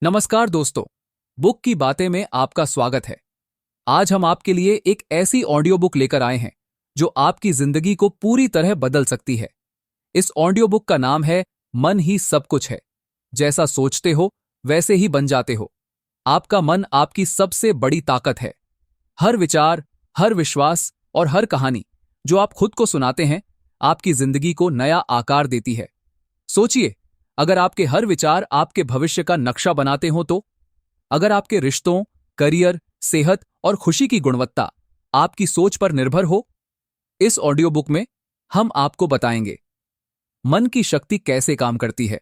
नमस्कार दोस्तों, बुक की बातें में आपका स्वागत है। आज हम आपके लिए एक ऐसी ऑडियो बुक लेकर आए हैं जो आपकी जिंदगी को पूरी तरह बदल सकती है। इस ऑडियो बुक का नाम है मन ही सब कुछ है। जैसा सोचते हो वैसे ही बन जाते हो। आपका मन आपकी सबसे बड़ी ताकत है। हर विचार, हर विश्वास और हर कहानी जो आप खुद को सुनाते हैं आपकी जिंदगी को नया आकार देती है। सोचिए, अगर आपके हर विचार आपके भविष्य का नक्शा बनाते हो तो? अगर आपके रिश्तों, करियर, सेहत और खुशी की गुणवत्ता आपकी सोच पर निर्भर हो? इस ऑडियो बुक में हम आपको बताएंगे मन की शक्ति कैसे काम करती है,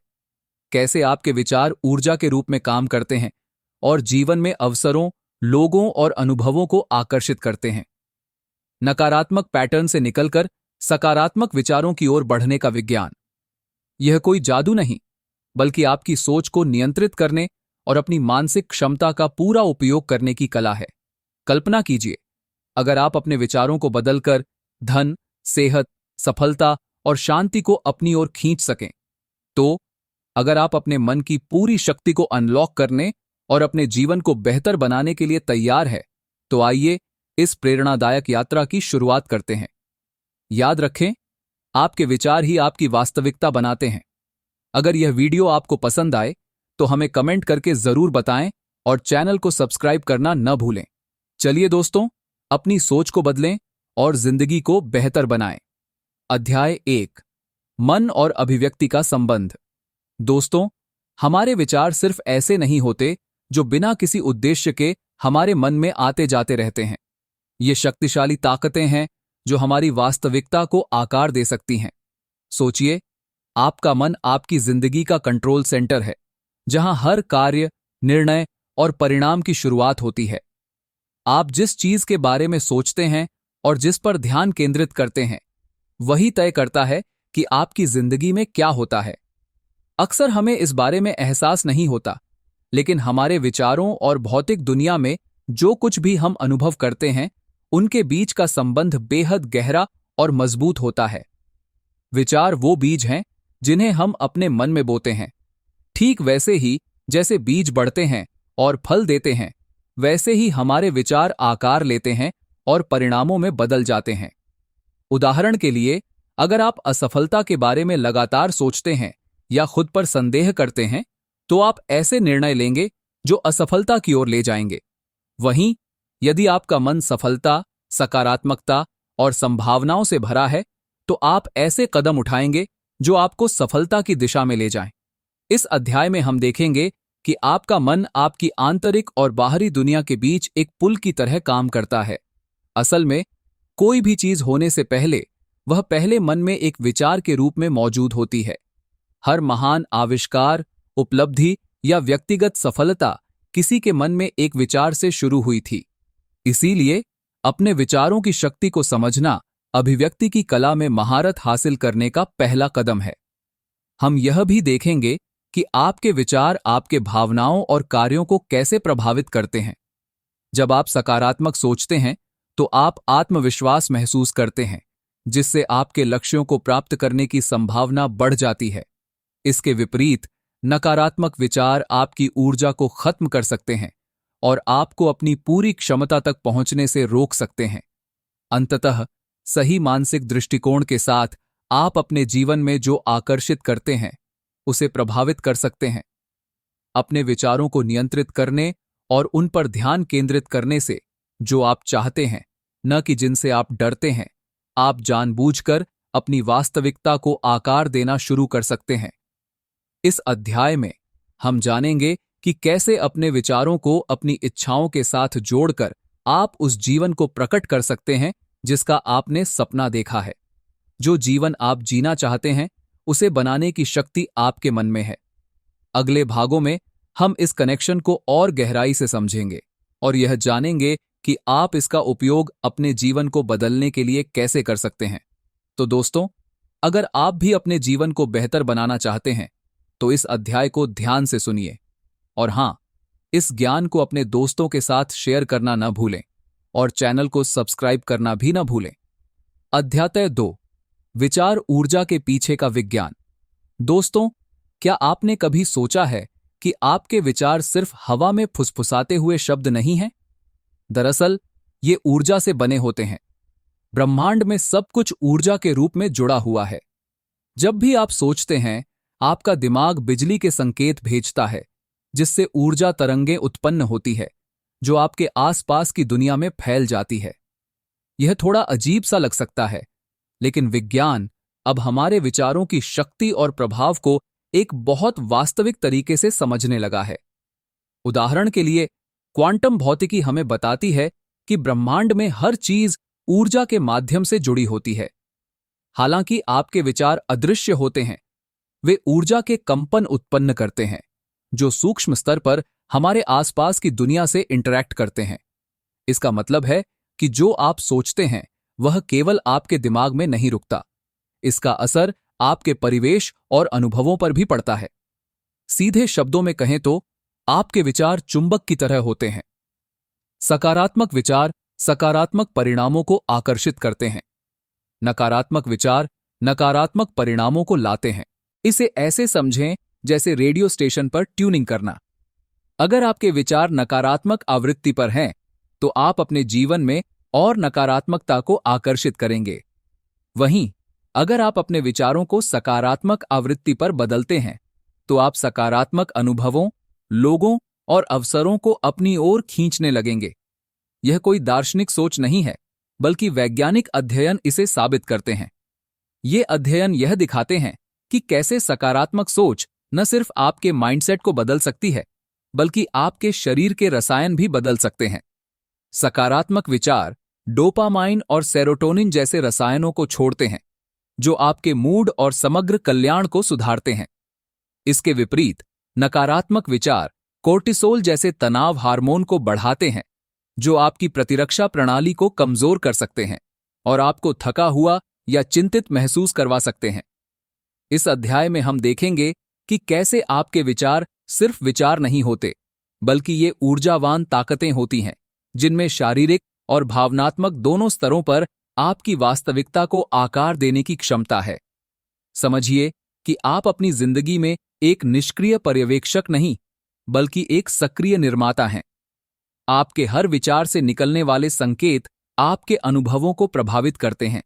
कैसे आपके विचार ऊर्जा के रूप में काम करते हैं और जीवन में अवसरों, लोगों और अनुभवों को आकर्षित करते हैं। नकारात्मक पैटर्न से निकलकर सकारात्मक विचारों की ओर बढ़ने का विज्ञान। यह कोई जादू नहीं, बल्कि आपकी सोच को नियंत्रित करने और अपनी मानसिक क्षमता का पूरा उपयोग करने की कला है। कल्पना कीजिए, अगर आप अपने विचारों को बदलकर धन, सेहत, सफलता और शांति को अपनी ओर खींच सकें, तो अगर आप अपने मन की पूरी शक्ति को अनलॉक करने और अपने जीवन को बेहतर बनाने के लिए तैयार है, तो आइए इस प्रेरणादायक यात्रा की शुरुआत करते हैं। याद रखें, आपके विचार ही आपकी वास्तविकता बनाते हैं। अगर यह वीडियो आपको पसंद आए तो हमें कमेंट करके जरूर बताएं और चैनल को सब्सक्राइब करना न भूलें। चलिए दोस्तों, अपनी सोच को बदलें और जिंदगी को बेहतर बनाएं। अध्याय 1, मन और अभिव्यक्ति का संबंध। दोस्तों, हमारे विचार सिर्फ ऐसे नहीं होते जो बिना किसी उद्देश्य के हमारे मन में आते जाते रहते हैं। ये शक्तिशाली ताकतें हैं जो हमारी वास्तविकता को आकार दे सकती हैं। सोचिए, आपका मन आपकी जिंदगी का कंट्रोल सेंटर है, जहां हर कार्य, निर्णय और परिणाम की शुरुआत होती है। आप जिस चीज के बारे में सोचते हैं और जिस पर ध्यान केंद्रित करते हैं, वही तय करता है कि आपकी जिंदगी में क्या होता है। अक्सर हमें इस बारे में एहसास नहीं होता, लेकिन हमारे विचारों और भौतिक दुनिया में जो कुछ भी हम अनुभव करते हैं, उनके बीच का संबंध बेहद गहरा और मजबूत होता है। विचार वो बीज हैं जिन्हें हम अपने मन में बोते हैं। ठीक वैसे ही जैसे बीज बढ़ते हैं और फल देते हैं, वैसे ही हमारे विचार आकार लेते हैं और परिणामों में बदल जाते हैं। उदाहरण के लिए, अगर आप असफलता के बारे में लगातार सोचते हैं या खुद पर संदेह करते हैं, तो आप ऐसे निर्णय लेंगे जो असफलता की ओर ले जाएंगे। वहीं यदि आपका मन सफलता, सकारात्मकता और संभावनाओं से भरा है, तो आप ऐसे कदम उठाएंगे जो आपको सफलता की दिशा में ले जाएं। इस अध्याय में हम देखेंगे कि आपका मन आपकी आंतरिक और बाहरी दुनिया के बीच एक पुल की तरह काम करता है। असल में, कोई भी चीज होने से पहले वह पहले मन में एक विचार के रूप में मौजूद होती है। हर महान आविष्कार, उपलब्धि या व्यक्तिगत सफलता किसी के मन में एक विचार से शुरू हुई थी। इसीलिए अपने विचारों की शक्ति को समझना अभिव्यक्ति की कला में महारत हासिल करने का पहला कदम है। हम यह भी देखेंगे कि आपके विचार आपके भावनाओं और कार्यों को कैसे प्रभावित करते हैं। जब आप सकारात्मक सोचते हैं तो आप आत्मविश्वास महसूस करते हैं, जिससे आपके लक्ष्यों को प्राप्त करने की संभावना बढ़ जाती है। इसके विपरीत, नकारात्मक विचार आपकी ऊर्जा को खत्म कर सकते हैं और आपको अपनी पूरी क्षमता तक पहुंचने से रोक सकते हैं। अंततः, सही मानसिक दृष्टिकोण के साथ आप अपने जीवन में जो आकर्षित करते हैं, उसे प्रभावित कर सकते हैं। अपने विचारों को नियंत्रित करने और उन पर ध्यान केंद्रित करने से जो आप चाहते हैं, न कि जिनसे आप डरते हैं, आप जानबूझकर अपनी वास्तविकता को आकार देना शुरू कर सकते हैं। इस अध्याय में हम जानेंगे कि कैसे अपने विचारों को अपनी इच्छाओं के साथ जोड़कर आप उस जीवन को प्रकट कर सकते हैं जिसका आपने सपना देखा है। जो जीवन आप जीना चाहते हैं, उसे बनाने की शक्ति आपके मन में है। अगले भागों में हम इस कनेक्शन को और गहराई से समझेंगे और यह जानेंगे कि आप इसका उपयोग अपने जीवन को बदलने के लिए कैसे कर सकते हैं। तो दोस्तों, अगर आप भी अपने जीवन को बेहतर बनाना चाहते हैं, तो इस अध्याय को ध्यान से सुनिए। और हां, इस ज्ञान को अपने दोस्तों के साथ शेयर करना न भूलें और चैनल को सब्सक्राइब करना भी न भूलें। अध्याय 2, विचार ऊर्जा के पीछे का विज्ञान। दोस्तों, क्या आपने कभी सोचा है कि आपके विचार सिर्फ हवा में फुसफुसाते हुए शब्द नहीं हैं? दरअसल ये ऊर्जा से बने होते हैं। ब्रह्मांड में सब कुछ ऊर्जा के रूप में जुड़ा हुआ है। जब भी आप सोचते हैं, आपका दिमाग बिजली के संकेत भेजता है, जिससे ऊर्जा तरंगें उत्पन्न होती है, जो आपके आसपास की दुनिया में फैल जाती है। यह थोड़ा अजीब सा लग सकता है, लेकिन विज्ञान अब हमारे विचारों की शक्ति और प्रभाव को एक बहुत वास्तविक तरीके से समझने लगा है। उदाहरण के लिए, क्वांटम भौतिकी हमें बताती है कि ब्रह्मांड में हर चीज ऊर्जा के माध्यम से जुड़ी होती है। हालांकि आपके विचार अदृश्य होते हैं, वे ऊर्जा के कंपन उत्पन्न करते हैं, जो सूक्ष्म स्तर पर हमारे आसपास की दुनिया से इंटरैक्ट करते हैं। इसका मतलब है कि जो आप सोचते हैं, वह केवल आपके दिमाग में नहीं रुकता। इसका असर आपके परिवेश और अनुभवों पर भी पड़ता है। सीधे शब्दों में कहें तो आपके विचार चुंबक की तरह होते हैं। सकारात्मक विचार सकारात्मक परिणामों को आकर्षित करते हैं। नकारात्मक विचार नकारात्मक परिणामों को लाते हैं। इसे ऐसे समझें जैसे रेडियो स्टेशन पर ट्यूनिंग करना। अगर आपके विचार नकारात्मक आवृत्ति पर हैं, तो आप अपने जीवन में और नकारात्मकता को आकर्षित करेंगे। वहीं अगर आप अपने विचारों को सकारात्मक आवृत्ति पर बदलते हैं, तो आप सकारात्मक अनुभवों, लोगों और अवसरों को अपनी ओर खींचने लगेंगे। यह कोई दार्शनिक सोच नहीं है, बल्कि वैज्ञानिक अध्ययन इसे साबित करते हैं। ये अध्ययन यह दिखाते हैं कि कैसे सकारात्मक सोच न सिर्फ आपके माइंडसेट को बदल सकती है, बल्कि आपके शरीर के रसायन भी बदल सकते हैं। सकारात्मक विचार डोपामाइन और सेरोटोनिन जैसे रसायनों को छोड़ते हैं, जो आपके मूड और समग्र कल्याण को सुधारते हैं। इसके विपरीत नकारात्मक विचार कोर्टिसोल जैसे तनाव हार्मोन को बढ़ाते हैं, जो आपकी प्रतिरक्षा प्रणाली को कमजोर कर सकते हैं और आपको थका हुआ या चिंतित महसूस करवा सकते हैं। इस अध्याय में हम देखेंगे कि कैसे आपके विचार सिर्फ विचार नहीं होते, बल्कि ये ऊर्जावान ताकतें होती हैं, जिनमें शारीरिक और भावनात्मक दोनों स्तरों पर आपकी वास्तविकता को आकार देने की क्षमता है। समझिए कि आप अपनी जिंदगी में एक निष्क्रिय पर्यवेक्षक नहीं, बल्कि एक सक्रिय निर्माता हैं। आपके हर विचार से निकलने वाले संकेत आपके अनुभवों को प्रभावित करते हैं।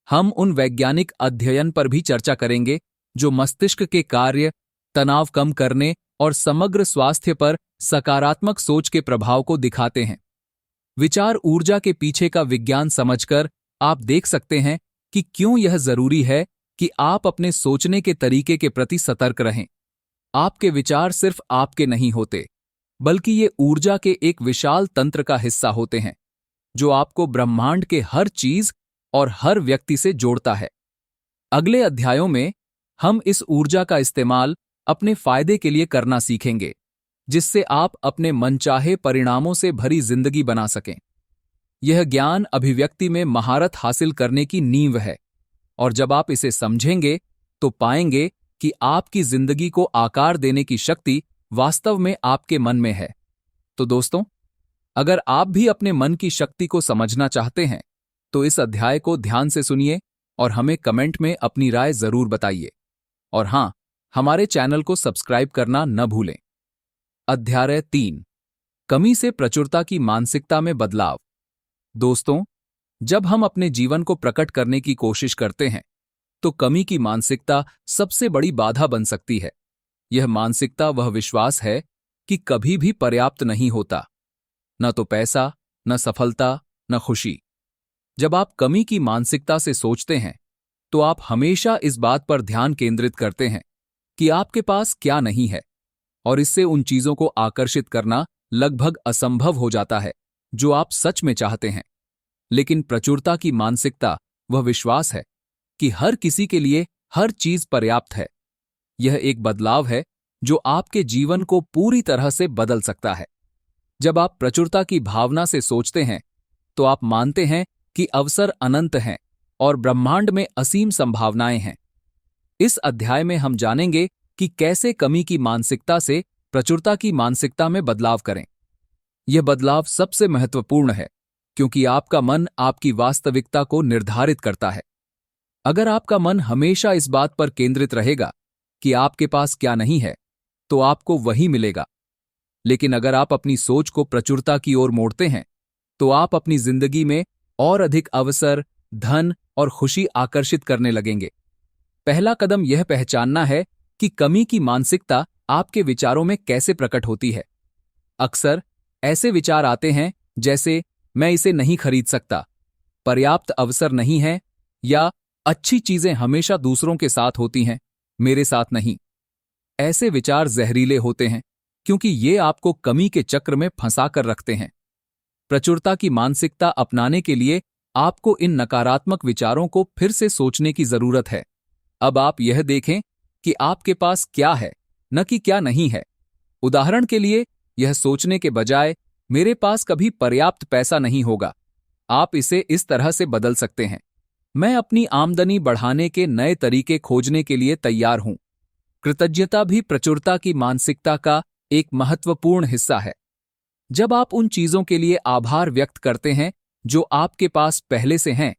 हम उन वैज्ञानिक अध्ययन पर भी चर्चा करेंगे जो मस्तिष्क के कार्य, तनाव कम करने और समग्र स्वास्थ्य पर सकारात्मक सोच के प्रभाव को दिखाते हैं। विचार ऊर्जा के पीछे का विज्ञान समझकर आप देख सकते हैं कि क्यों यह जरूरी है कि आप अपने सोचने के तरीके के प्रति सतर्क रहें। आपके विचार सिर्फ आपके नहीं होते, बल्कि ये ऊर्जा के एक विशाल तंत्र का हिस्सा होते हैं, जो आपको ब्रह्मांड के हर चीज और हर व्यक्ति से जोड़ता है। अगले अध्यायों में हम इस ऊर्जा का इस्तेमाल अपने फायदे के लिए करना सीखेंगे, जिससे आप अपने मनचाहे परिणामों से भरी जिंदगी बना सकें। यह ज्ञान अभिव्यक्ति में महारत हासिल करने की नींव है, और जब आप इसे समझेंगे तो पाएंगे कि आपकी जिंदगी को आकार देने की शक्ति वास्तव में आपके मन में है। तो दोस्तों, अगर आप भी अपने मन की शक्ति को समझना चाहते हैं, तो इस अध्याय को ध्यान से सुनिए और हमें कमेंट में अपनी राय जरूर बताइए। और हां, हमारे चैनल को सब्सक्राइब करना न भूलें। अध्याय 3, कमी से प्रचुरता की मानसिकता में बदलाव। दोस्तों, जब हम अपने जीवन को प्रकट करने की कोशिश करते हैं, तो कमी की मानसिकता सबसे बड़ी बाधा बन सकती है। यह मानसिकता वह विश्वास है कि कभी भी पर्याप्त नहीं होता, न तो पैसा, न सफलता, न खुशी। जब आप कमी की मानसिकता से सोचते हैं, तो आप हमेशा इस बात पर ध्यान केंद्रित करते हैं कि आपके पास क्या नहीं है, और इससे उन चीजों को आकर्षित करना लगभग असंभव हो जाता है जो आप सच में चाहते हैं। लेकिन प्रचुरता की मानसिकता वह विश्वास है कि हर किसी के लिए हर चीज पर्याप्त है। यह एक बदलाव है जो आपके जीवन को पूरी तरह से बदल सकता है। जब आप प्रचुरता की भावना से सोचते हैं, तो आप मानते हैं कि अवसर अनंत हैं और ब्रह्मांड में असीम संभावनाएं हैं। इस अध्याय में हम जानेंगे कि कैसे कमी की मानसिकता से प्रचुरता की मानसिकता में बदलाव करें। यह बदलाव सबसे महत्वपूर्ण है, क्योंकि आपका मन आपकी वास्तविकता को निर्धारित करता है। अगर आपका मन हमेशा इस बात पर केंद्रित रहेगा कि आपके पास क्या नहीं है, तो आपको वही मिलेगा। लेकिन अगर आप अपनी सोच को प्रचुरता की ओर मोड़ते हैं, तो आप अपनी जिंदगी में और अधिक अवसर, धन और खुशी आकर्षित करने लगेंगे। पहला कदम यह पहचानना है कि कमी की मानसिकता आपके विचारों में कैसे प्रकट होती है। अक्सर ऐसे विचार आते हैं जैसे मैं इसे नहीं खरीद सकता, पर्याप्त अवसर नहीं है, या अच्छी चीजें हमेशा दूसरों के साथ होती हैं, मेरे साथ नहीं। ऐसे विचार जहरीले होते हैं क्योंकि ये आपको कमी के चक्र में फंसा कर रखते हैं। प्रचुरता की मानसिकता अपनाने के लिए आपको इन नकारात्मक विचारों को फिर से सोचने की जरूरत है। अब आप यह देखें कि आपके पास क्या है, न कि क्या नहीं है। उदाहरण के लिए, यह सोचने के बजाय मेरे पास कभी पर्याप्त पैसा नहीं होगा, आप इसे इस तरह से बदल सकते हैं, मैं अपनी आमदनी बढ़ाने के नए तरीके खोजने के लिए तैयार हूं। कृतज्ञता भी प्रचुरता की मानसिकता का एक महत्वपूर्ण हिस्सा है। जब आप उन चीजों के लिए आभार व्यक्त करते हैं जो आपके पास पहले से हैं,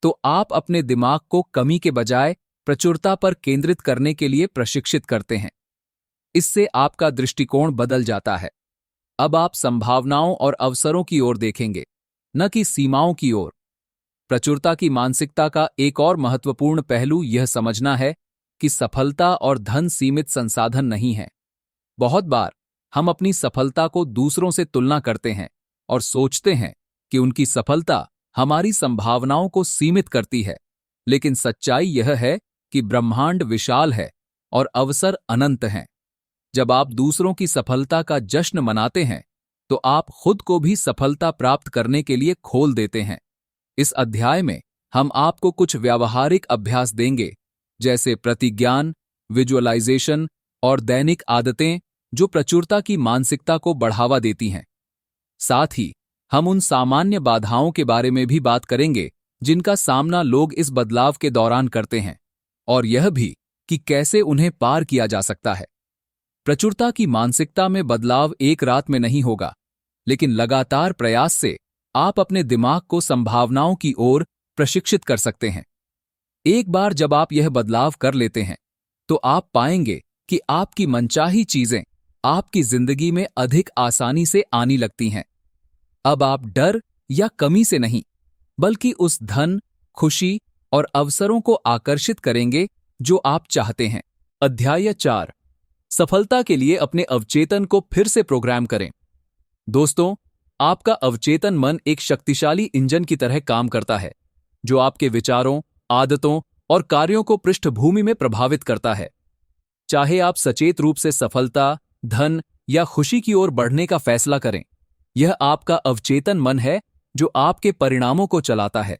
तो आप अपने दिमाग को कमी के बजाय प्रचुरता पर केंद्रित करने के लिए प्रशिक्षित करते हैं। इससे आपका दृष्टिकोण बदल जाता है। अब आप संभावनाओं और अवसरों की ओर देखेंगे, न कि सीमाओं की ओर। प्रचुरता की मानसिकता का एक और महत्वपूर्ण पहलू यह समझना है कि सफलता और धन सीमित संसाधन नहीं है। बहुत बार हम अपनी सफलता को दूसरों से तुलना करते हैं और सोचते हैं कि उनकी सफलता हमारी संभावनाओं को सीमित करती है, लेकिन सच्चाई यह है कि ब्रह्मांड विशाल है और अवसर अनंत हैं। जब आप दूसरों की सफलता का जश्न मनाते हैं, तो आप खुद को भी सफलता प्राप्त करने के लिए खोल देते हैं। इस अध्याय में हम आपको कुछ व्यावहारिक अभ्यास देंगे, जैसे प्रतिज्ञान, विजुअलाइजेशन और दैनिक आदतें, जो प्रचुरता की मानसिकता को बढ़ावा देती हैं। साथ ही हम उन सामान्य बाधाओं के बारे में भी बात करेंगे जिनका सामना लोग इस बदलाव के दौरान करते हैं, और यह भी कि कैसे उन्हें पार किया जा सकता है। प्रचुरता की मानसिकता में बदलाव एक रात में नहीं होगा, लेकिन लगातार प्रयास से आप अपने दिमाग को संभावनाओं की ओर प्रशिक्षित कर सकते हैं। एक बार जब आप यह बदलाव कर लेते हैं, तो आप पाएंगे कि आपकी मनचाही चीजें आपकी जिंदगी में अधिक आसानी से आनी लगती हैं। अब आप डर या कमी से नहीं, बल्कि उस धन, खुशी और अवसरों को आकर्षित करेंगे जो आप चाहते हैं। अध्याय 4, सफलता के लिए अपने अवचेतन को फिर से प्रोग्राम करें। दोस्तों, आपका अवचेतन मन एक शक्तिशाली इंजन की तरह काम करता है, जो आपके विचारों, आदतों और कार्यों को पृष्ठभूमि में प्रभावित करता है। चाहे आप सचेत रूप से सफलता, धन या खुशी की ओर बढ़ने का फैसला करें, यह आपका अवचेतन मन है जो आपके परिणामों को चलाता है।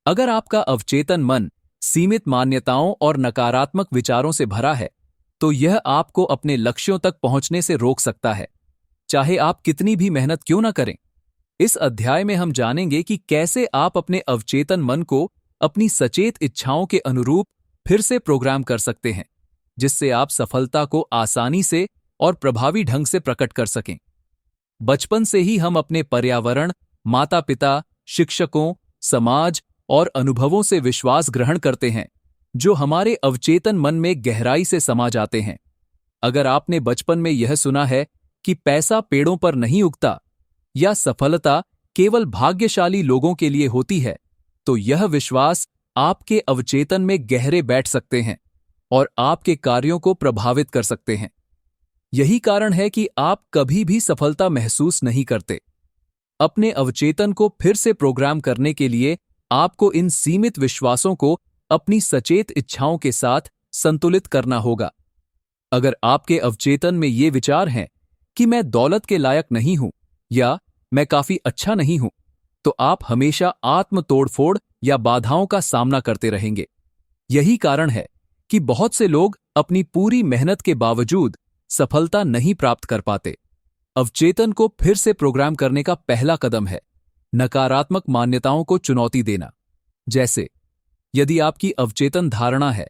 अगर आपका अवचेतन मन सीमित मान्यताओं और नकारात्मक विचारों से भरा है, तो यह आपको अपने लक्ष्यों तक पहुंचने से रोक सकता है, चाहे आप कितनी भी मेहनत क्यों न करें। इस अध्याय में हम जानेंगे कि कैसे आप अपने अवचेतन मन को अपनी सचेत इच्छाओं के अनुरूप फिर से प्रोग्राम कर सकते हैं, जिससे आप सफलता को आसानी से और प्रभावी ढंग से प्रकट कर सकें। बचपन से ही हम अपने पर्यावरण, माता-पिता, शिक्षकों, समाज और अनुभवों से विश्वास ग्रहण करते हैं, जो हमारे अवचेतन मन में गहराई से समा जाते हैं। अगर आपने बचपन में यह सुना है कि पैसा पेड़ों पर नहीं उगता, या सफलता केवल भाग्यशाली लोगों के लिए होती है, तो यह विश्वास आपके अवचेतन में गहरे बैठ सकते हैं और आपके कार्यों को प्रभावित कर सकते हैं। यही कारण है कि आप कभी भी सफलता महसूस नहीं करते। अपने अवचेतन को फिर से प्रोग्राम करने के लिए आपको इन सीमित विश्वासों को अपनी सचेत इच्छाओं के साथ संतुलित करना होगा। अगर आपके अवचेतन में ये विचार हैं कि मैं दौलत के लायक नहीं हूं या मैं काफी अच्छा नहीं हूं, तो आप हमेशा आत्म तोड़फोड़ या बाधाओं का सामना करते रहेंगे। यही कारण है कि बहुत से लोग अपनी पूरी मेहनत के बावजूद सफलता नहीं प्राप्त कर पाते। अवचेतन को फिर से प्रोग्राम करने का पहला कदम है नकारात्मक मान्यताओं को चुनौती देना। जैसे, यदि आपकी अवचेतन धारणा है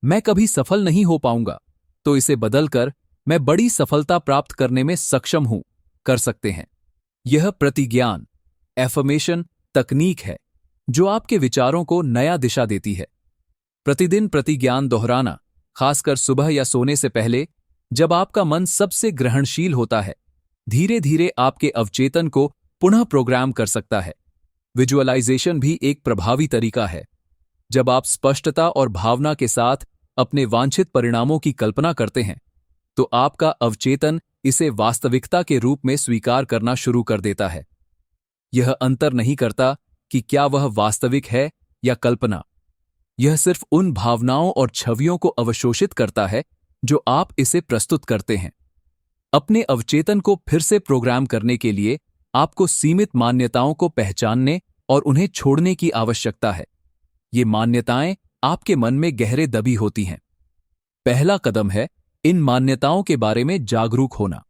मैं कभी सफल नहीं हो पाऊंगा, तो इसे बदलकर मैं बड़ी सफलता प्राप्त करने में सक्षम हूं कर सकते हैं। यह प्रतिज्ञान, एफर्मेशन तकनीक है जो आपके विचारों को नया दिशा देती है। प्रतिदिन प्रतिज्ञान दोहराना, खासकर सुबह या सोने से पहले, जब आपका मन सबसे ग्रहणशील होता है, धीरे धीरे आपके अवचेतन को पुनः प्रोग्राम कर सकता है। विजुअलाइजेशन भी एक प्रभावी तरीका है। जब आप स्पष्टता और भावना के साथ अपने वांछित परिणामों की कल्पना करते हैं, तो आपका अवचेतन इसे वास्तविकता के रूप में स्वीकार करना शुरू कर देता है। यह अंतर नहीं करता कि क्या वह वास्तविक है या कल्पना। यह सिर्फ उन भावनाओं और छवियों को अवशोषित करता है जो आप इसे प्रस्तुत करते हैं। अपने अवचेतन को फिर से प्रोग्राम करने के लिए आपको सीमित मान्यताओं को पहचानने और उन्हें छोड़ने की आवश्यकता है। ये मान्यताएं आपके मन में गहरे दबी होती हैं। पहला कदम है इन मान्यताओं के बारे में जागरूक होना।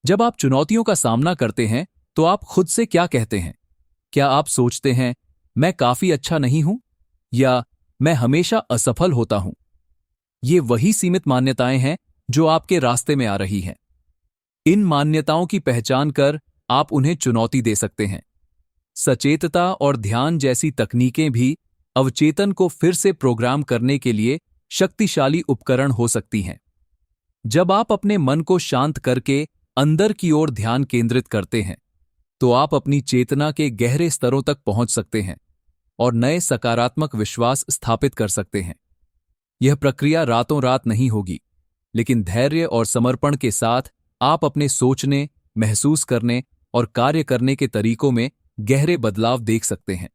जब आप चुनौतियों का सामना करते हैं तो आप खुद से क्या कहते हैं? क्या आप सोचते हैं, मैं काफी अच्छा नहीं हूं, या मैं हमेशा असफल होता हूं? ये वही सीमित मान्यताएं हैं जो आपके रास्ते में आ रही हैं। इन मान्यताओं की पहचान कर आप उन्हें चुनौती दे सकते हैं। सचेतता और ध्यान जैसी तकनीकें भी अवचेतन को फिर से प्रोग्राम करने के लिए शक्तिशाली उपकरण हो सकती हैं। जब आप अपने मन को शांत करके अंदर की ओर ध्यान केंद्रित करते हैं, तो आप अपनी चेतना के गहरे स्तरों तक पहुंच सकते हैं और नए सकारात्मक विश्वास स्थापित कर सकते हैं। यह प्रक्रिया रातों रात नहीं होगी, लेकिन धैर्य और समर्पण के साथ आप अपने सोचने, महसूस करने और कार्य करने के तरीकों में गहरे बदलाव देख सकते हैं।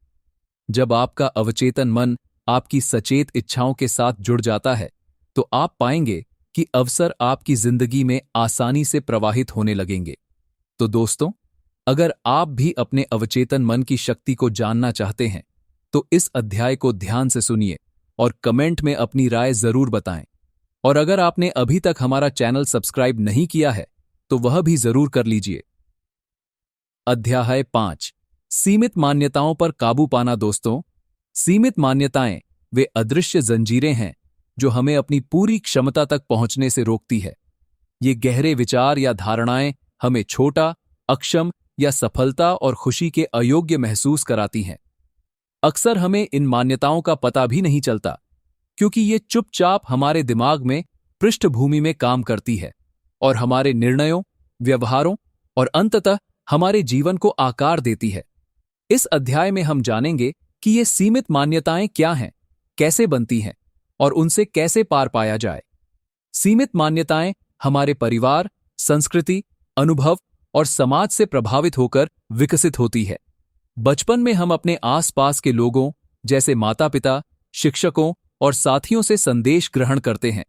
जब आपका अवचेतन मन आपकी सचेत इच्छाओं के साथ जुड़ जाता है, तो आप पाएंगे कि अवसर आपकी जिंदगी में आसानी से प्रवाहित होने लगेंगे। तो दोस्तों, अगर आप भी अपने अवचेतन मन की शक्ति को जानना चाहते हैं, तो इस अध्याय को ध्यान से सुनिए और कमेंट में अपनी राय जरूर बताएं। और अगर आपने अभी तक हमारा चैनल सब्सक्राइब नहीं किया है, तो वह भी जरूर कर लीजिए। अध्याय 5, सीमित मान्यताओं पर काबू पाना। दोस्तों, सीमित मान्यताएं वे अदृश्य जंजीरें हैं जो हमें अपनी पूरी क्षमता तक पहुंचने से रोकती है। ये गहरे विचार या धारणाएं हमें छोटा, अक्षम या सफलता और खुशी के अयोग्य महसूस कराती हैं। अक्सर हमें इन मान्यताओं का पता भी नहीं चलता, क्योंकि ये चुपचाप हमारे दिमाग में पृष्ठभूमि में काम करती है और हमारे निर्णयों, व्यवहारों और अंततः हमारे जीवन को आकार देती है। इस अध्याय में हम जानेंगे कि ये सीमित मान्यताएं क्या हैं, कैसे बनती हैं और उनसे कैसे पार पाया जाए। सीमित मान्यताएं हमारे परिवार, संस्कृति, अनुभव और समाज से प्रभावित होकर विकसित होती है। बचपन में हम अपने आसपास के लोगों जैसे माता-पिता, शिक्षकों और साथियों से संदेश ग्रहण करते हैं।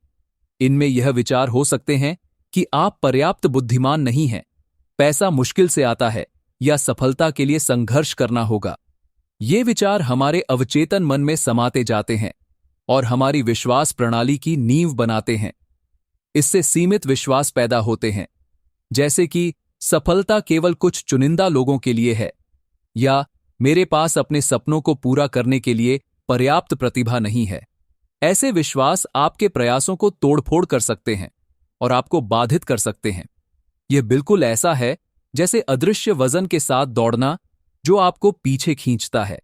इनमें यह विचार हो सकते हैं कि आप पर्याप्त बुद्धिमान नहीं हैं, पैसा मुश्किल से आता है या सफलता के लिए संघर्ष करना होगा। ये विचार हमारे अवचेतन मन में समाते जाते हैं और हमारी विश्वास प्रणाली की नींव बनाते हैं। इससे सीमित विश्वास पैदा होते हैं, जैसे कि सफलता केवल कुछ चुनिंदा लोगों के लिए है, या मेरे पास अपने सपनों को पूरा करने के लिए पर्याप्त प्रतिभा नहीं है। ऐसे विश्वास आपके प्रयासों को तोड़फोड़ कर सकते हैं और आपको बाधित कर सकते हैं। यह बिल्कुल ऐसा है जैसे अदृश्य वजन के साथ दौड़ना जो आपको पीछे खींचता है।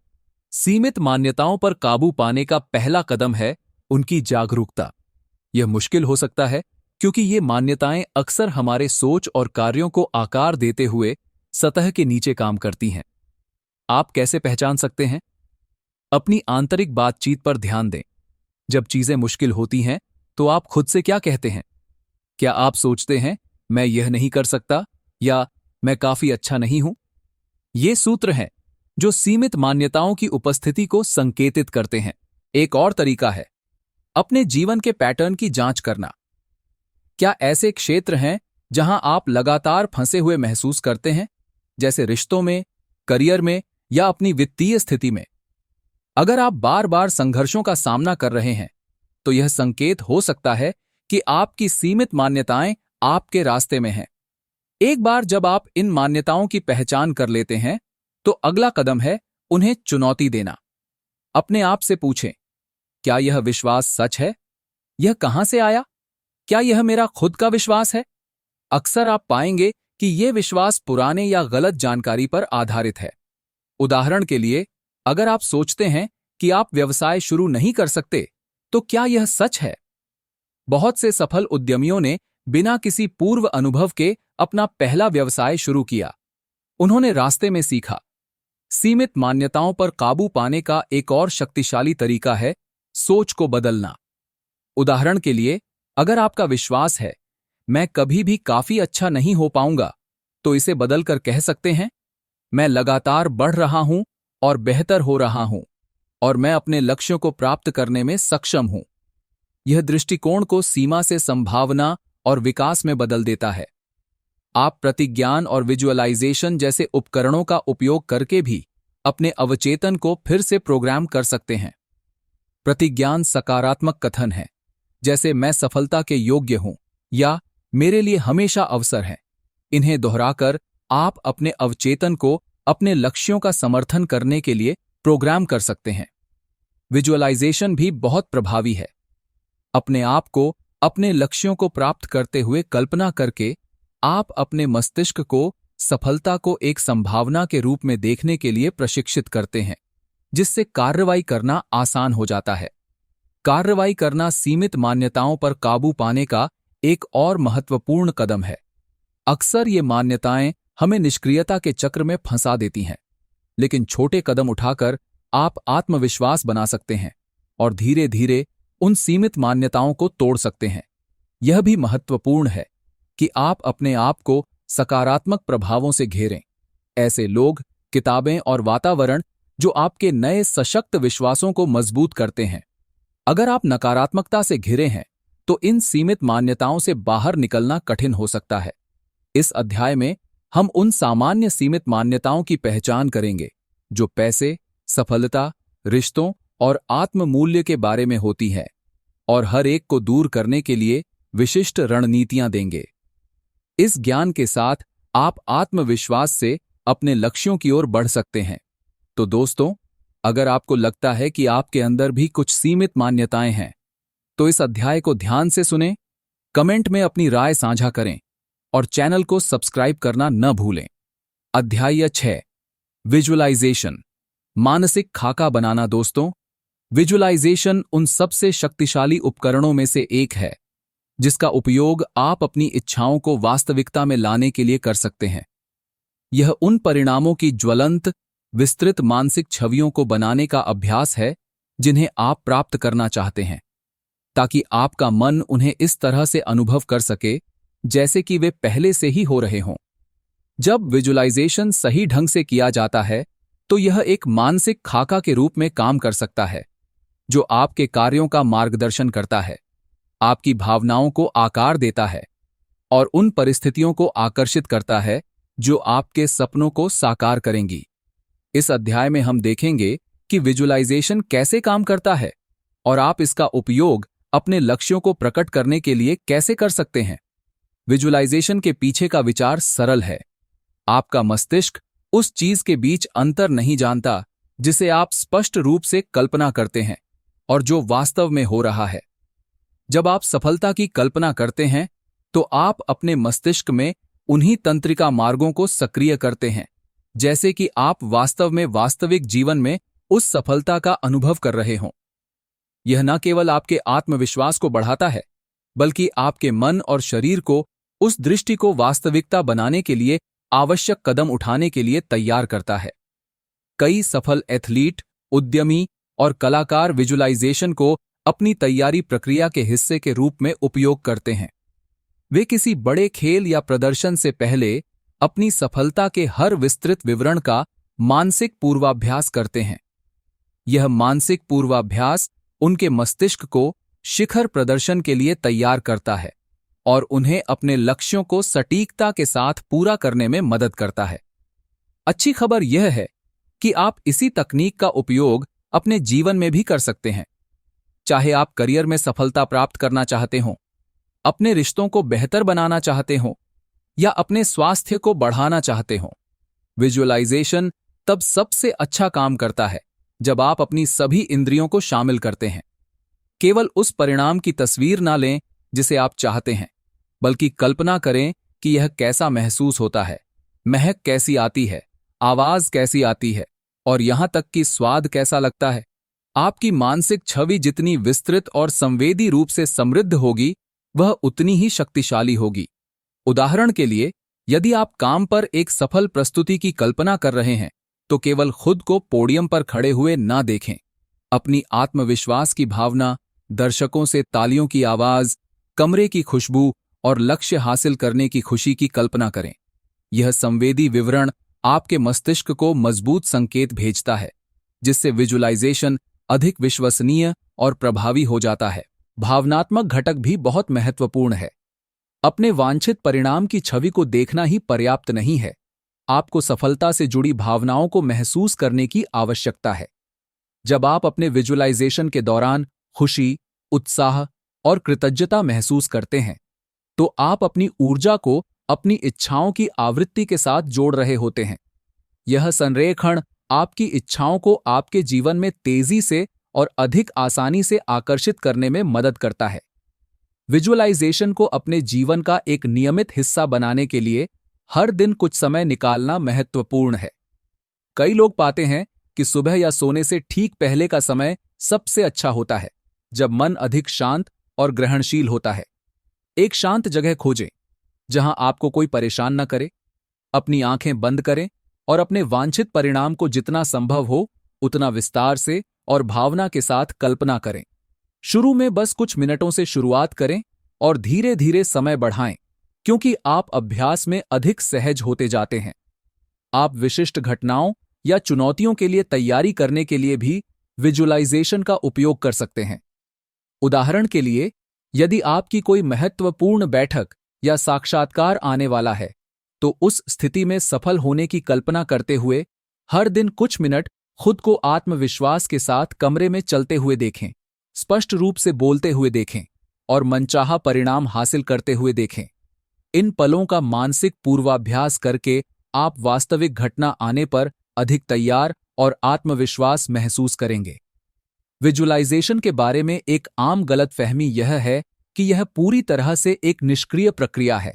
सीमित मान्यताओं पर काबू पाने का पहला कदम है उनकी जागरूकता। यह मुश्किल हो सकता है क्योंकि ये मान्यताएं अक्सर हमारे सोच और कार्यों को आकार देते हुए सतह के नीचे काम करती हैं। आप कैसे पहचान सकते हैं? अपनी आंतरिक बातचीत पर ध्यान दें। जब चीजें मुश्किल होती हैं, तो आप खुद से क्या कहते हैं? क्या आप सोचते हैं, मैं यह नहीं कर सकता, या मैं काफी अच्छा नहीं हूं? ये सूत्र हैं जो सीमित मान्यताओं की उपस्थिति को संकेतित करते हैं। एक और तरीका है अपने जीवन के पैटर्न की जांच करना। क्या ऐसे क्षेत्र हैं जहां आप लगातार फंसे हुए महसूस करते हैं, जैसे रिश्तों में, करियर में या अपनी वित्तीय स्थिति में? अगर आप बार बार संघर्षों का सामना कर रहे हैं, तो यह संकेत हो सकता है कि आपकी सीमित मान्यताएं आपके रास्ते में हैं। एक बार जब आप इन मान्यताओं की पहचान कर लेते हैं, तो अगला कदम है उन्हें चुनौती देना। अपने आप से पूछें, क्या यह विश्वास सच है? यह कहां से आया? क्या यह मेरा खुद का विश्वास है? अक्सर आप पाएंगे कि यह विश्वास पुराने या गलत जानकारी पर आधारित है। उदाहरण के लिए, अगर आप सोचते हैं कि आप व्यवसाय शुरू नहीं कर सकते, तो क्या यह सच है? बहुत से सफल उद्यमियों ने बिना किसी पूर्व अनुभव के अपना पहला व्यवसाय शुरू किया। उन्होंने रास्ते में सीखा, सीमित मान्यताओं पर काबू पाने का एक और शक्तिशाली तरीका है सोच को बदलना। उदाहरण के लिए, अगर आपका विश्वास है मैं कभी भी काफी अच्छा नहीं हो पाऊंगा, तो इसे बदलकर कह सकते हैं मैं लगातार बढ़ रहा हूं और बेहतर हो रहा हूं और मैं अपने लक्ष्यों को प्राप्त करने में सक्षम हूं। यह दृष्टिकोण को सीमा से संभावना और विकास में बदल देता है। आप प्रतिज्ञान और विजुअलाइजेशन जैसे उपकरणों का उपयोग करके भी अपने अवचेतन को फिर से प्रोग्राम कर सकते हैं। प्रतिज्ञान सकारात्मक कथन है, जैसे मैं सफलता के योग्य हूं या मेरे लिए हमेशा अवसर है। इन्हें दोहराकर आप अपने अवचेतन को अपने लक्ष्यों का समर्थन करने के लिए प्रोग्राम कर सकते हैं। विजुअलाइजेशन भी बहुत प्रभावी है। अपने आप को अपने लक्ष्यों को प्राप्त करते हुए कल्पना करके आप अपने मस्तिष्क को सफलता को एक संभावना के रूप में देखने के लिए प्रशिक्षित करते हैं, जिससे कार्रवाई करना आसान हो जाता है। कार्रवाई करना सीमित मान्यताओं पर काबू पाने का एक और महत्वपूर्ण कदम है। अक्सर ये मान्यताएं हमें निष्क्रियता के चक्र में फंसा देती हैं, लेकिन छोटे कदम उठाकर आप आत्मविश्वास बना सकते हैं और धीरे धीरे उन सीमित मान्यताओं को तोड़ सकते हैं। यह भी महत्वपूर्ण है कि आप अपने आप को सकारात्मक प्रभावों से घेरें। ऐसे लोग, किताबें और वातावरण जो आपके नए सशक्त विश्वासों को मजबूत करते हैं। अगर आप नकारात्मकता से घिरे हैं तो इन सीमित मान्यताओं से बाहर निकलना कठिन हो सकता है। इस अध्याय में हम उन सामान्य सीमित मान्यताओं की पहचान करेंगे जो पैसे, सफलता, रिश्तों और आत्म मूल्य के बारे में होती है, और हर एक को दूर करने के लिए विशिष्ट रणनीतियां देंगे। इस ज्ञान के साथ आप आत्मविश्वास से अपने लक्ष्यों की ओर बढ़ सकते हैं। तो दोस्तों, अगर आपको लगता है कि आपके अंदर भी कुछ सीमित मान्यताएं हैं, तो इस अध्याय को ध्यान से सुनें, कमेंट में अपनी राय साझा करें और चैनल को सब्सक्राइब करना न भूलें। अध्याय 6, विजुअलाइजेशन, मानसिक खाका बनाना। दोस्तों, विजुअलाइजेशन उन सबसे शक्तिशाली उपकरणों में से एक है जिसका उपयोग आप अपनी इच्छाओं को वास्तविकता में लाने के लिए कर सकते हैं। यह उन परिणामों की ज्वलंत, विस्तृत मानसिक छवियों को बनाने का अभ्यास है जिन्हें आप प्राप्त करना चाहते हैं, ताकि आपका मन उन्हें इस तरह से अनुभव कर सके जैसे कि वे पहले से ही हो रहे हों। जब विजुअलाइजेशन सही ढंग से किया जाता है तो यह एक मानसिक खाका के रूप में काम कर सकता है, जो आपके कार्यों का मार्गदर्शन करता है, आपकी भावनाओं को आकार देता है और उन परिस्थितियों को आकर्षित करता है जो आपके सपनों को साकार करेंगी। इस अध्याय में हम देखेंगे कि विजुअलाइजेशन कैसे काम करता है और आप इसका उपयोग अपने लक्ष्यों को प्रकट करने के लिए कैसे कर सकते हैं। विजुअलाइजेशन के पीछे का विचार सरल है। आपका मस्तिष्क उस चीज के बीच अंतर नहीं जानता जिसे आप स्पष्ट रूप से कल्पना करते हैं और जो वास्तव में हो रहा है। जब आप सफलता की कल्पना करते हैं तो आप अपने मस्तिष्क में उन्हीं तंत्रिका मार्गों को सक्रिय करते हैं, जैसे कि आप वास्तव में वास्तविक जीवन में उस सफलता का अनुभव कर रहे हों। यह न केवल आपके आत्मविश्वास को बढ़ाता है, बल्कि आपके मन और शरीर को उस दृष्टि को वास्तविकता बनाने के लिए आवश्यक कदम उठाने के लिए तैयार करता है। कई सफल एथलीट, उद्यमी और कलाकार विजुअलाइजेशन को अपनी तैयारी प्रक्रिया के हिस्से के रूप में उपयोग करते हैं। वे किसी बड़े खेल या प्रदर्शन से पहले अपनी सफलता के हर विस्तृत विवरण का मानसिक पूर्वाभ्यास करते हैं। यह मानसिक पूर्वाभ्यास उनके मस्तिष्क को शिखर प्रदर्शन के लिए तैयार करता है और उन्हें अपने लक्ष्यों को सटीकता के साथ पूरा करने में मदद करता है। अच्छी खबर यह है कि आप इसी तकनीक का उपयोग अपने जीवन में भी कर सकते हैं। चाहे आप करियर में सफलता प्राप्त करना चाहते हों, अपने रिश्तों को बेहतर बनाना चाहते हों या अपने स्वास्थ्य को बढ़ाना चाहते हों, विजुअलाइजेशन तब सबसे अच्छा काम करता है जब आप अपनी सभी इंद्रियों को शामिल करते हैं। केवल उस परिणाम की तस्वीर ना लें जिसे आप चाहते हैं, बल्कि कल्पना करें कि यह कैसा महसूस होता है, महक कैसी आती है, आवाज कैसी आती है और यहां तक कि स्वाद कैसा लगता है। आपकी मानसिक छवि जितनी विस्तृत और संवेदी रूप से समृद्ध होगी, वह उतनी ही शक्तिशाली होगी। उदाहरण के लिए, यदि आप काम पर एक सफल प्रस्तुति की कल्पना कर रहे हैं तो केवल खुद को पोडियम पर खड़े हुए ना देखें। अपनी आत्मविश्वास की भावना, दर्शकों से तालियों की आवाज, कमरे की खुशबू और लक्ष्य हासिल करने की खुशी की कल्पना करें। यह संवेदी विवरण आपके मस्तिष्क को मजबूत संकेत भेजता है, जिससे विजुअलाइजेशन अधिक विश्वसनीय और प्रभावी हो जाता है। भावनात्मक घटक भी बहुत महत्वपूर्ण है। अपने वांछित परिणाम की छवि को देखना ही पर्याप्त नहीं है, आपको सफलता से जुड़ी भावनाओं को महसूस करने की आवश्यकता है। जब आप अपने विजुअलाइजेशन के दौरान खुशी, उत्साह और कृतज्ञता महसूस करते हैं, तो आप अपनी ऊर्जा को अपनी इच्छाओं की आवृत्ति के साथ जोड़ रहे होते हैं। यह संरेखण आपकी इच्छाओं को आपके जीवन में तेजी से और अधिक आसानी से आकर्षित करने में मदद करता है। विजुअलाइजेशन को अपने जीवन का एक नियमित हिस्सा बनाने के लिए हर दिन कुछ समय निकालना महत्वपूर्ण है। कई लोग पाते हैं कि सुबह या सोने से ठीक पहले का समय सबसे अच्छा होता है, जब मन अधिक शांत और ग्रहणशील होता है। एक शांत जगह खोजें जहां आपको कोई परेशान न करे। अपनी आंखें बंद करें और अपने वांछित परिणाम को जितना संभव हो उतना विस्तार से और भावना के साथ कल्पना करें। शुरू में बस कुछ मिनटों से शुरुआत करें और धीरे धीरे समय बढ़ाएं, क्योंकि आप अभ्यास में अधिक सहज होते जाते हैं। आप विशिष्ट घटनाओं या चुनौतियों के लिए तैयारी करने के लिए भी विजुअलाइजेशन का उपयोग कर सकते हैं। उदाहरण के लिए, यदि आपकी कोई महत्वपूर्ण बैठक या साक्षात्कार आने वाला है, तो उस स्थिति में सफल होने की कल्पना करते हुए हर दिन कुछ मिनट खुद को आत्मविश्वास के साथ कमरे में चलते हुए देखें, स्पष्ट रूप से बोलते हुए देखें और मनचाहा परिणाम हासिल करते हुए देखें। इन पलों का मानसिक पूर्वाभ्यास करके आप वास्तविक घटना आने पर अधिक तैयार और आत्मविश्वास महसूस करेंगे। विजुअलाइजेशन के बारे में एक आम गलतफहमी यह है कि यह पूरी तरह से एक निष्क्रिय प्रक्रिया है,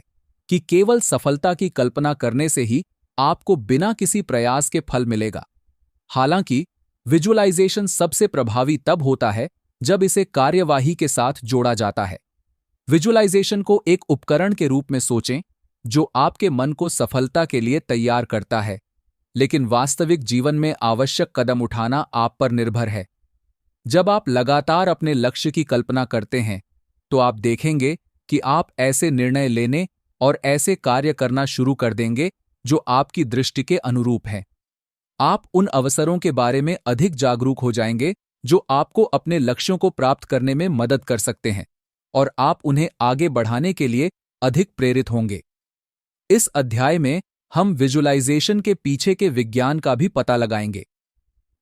कि केवल सफलता की कल्पना करने से ही आपको बिना किसी प्रयास के फल मिलेगा। हालांकि विजुअलाइजेशन सबसे प्रभावी तब होता है जब इसे कार्यवाही के साथ जोड़ा जाता है। विजुअलाइजेशन को एक उपकरण के रूप में सोचें जो आपके मन को सफलता के लिए तैयार करता है, लेकिन वास्तविक जीवन में आवश्यक कदम उठाना आप पर निर्भर है। जब आप लगातार अपने लक्ष्य की कल्पना करते हैं, तो आप देखेंगे कि आप ऐसे निर्णय लेने और ऐसे कार्य करना शुरू कर देंगे जो आपकी दृष्टि के अनुरूप हैं। आप उन अवसरों के बारे में अधिक जागरूक हो जाएंगे जो आपको अपने लक्ष्यों को प्राप्त करने में मदद कर सकते हैं, और आप उन्हें आगे बढ़ाने के लिए अधिक प्रेरित होंगे। इस अध्याय में हम विजुअलाइजेशन के पीछे के विज्ञान का भी पता लगाएंगे।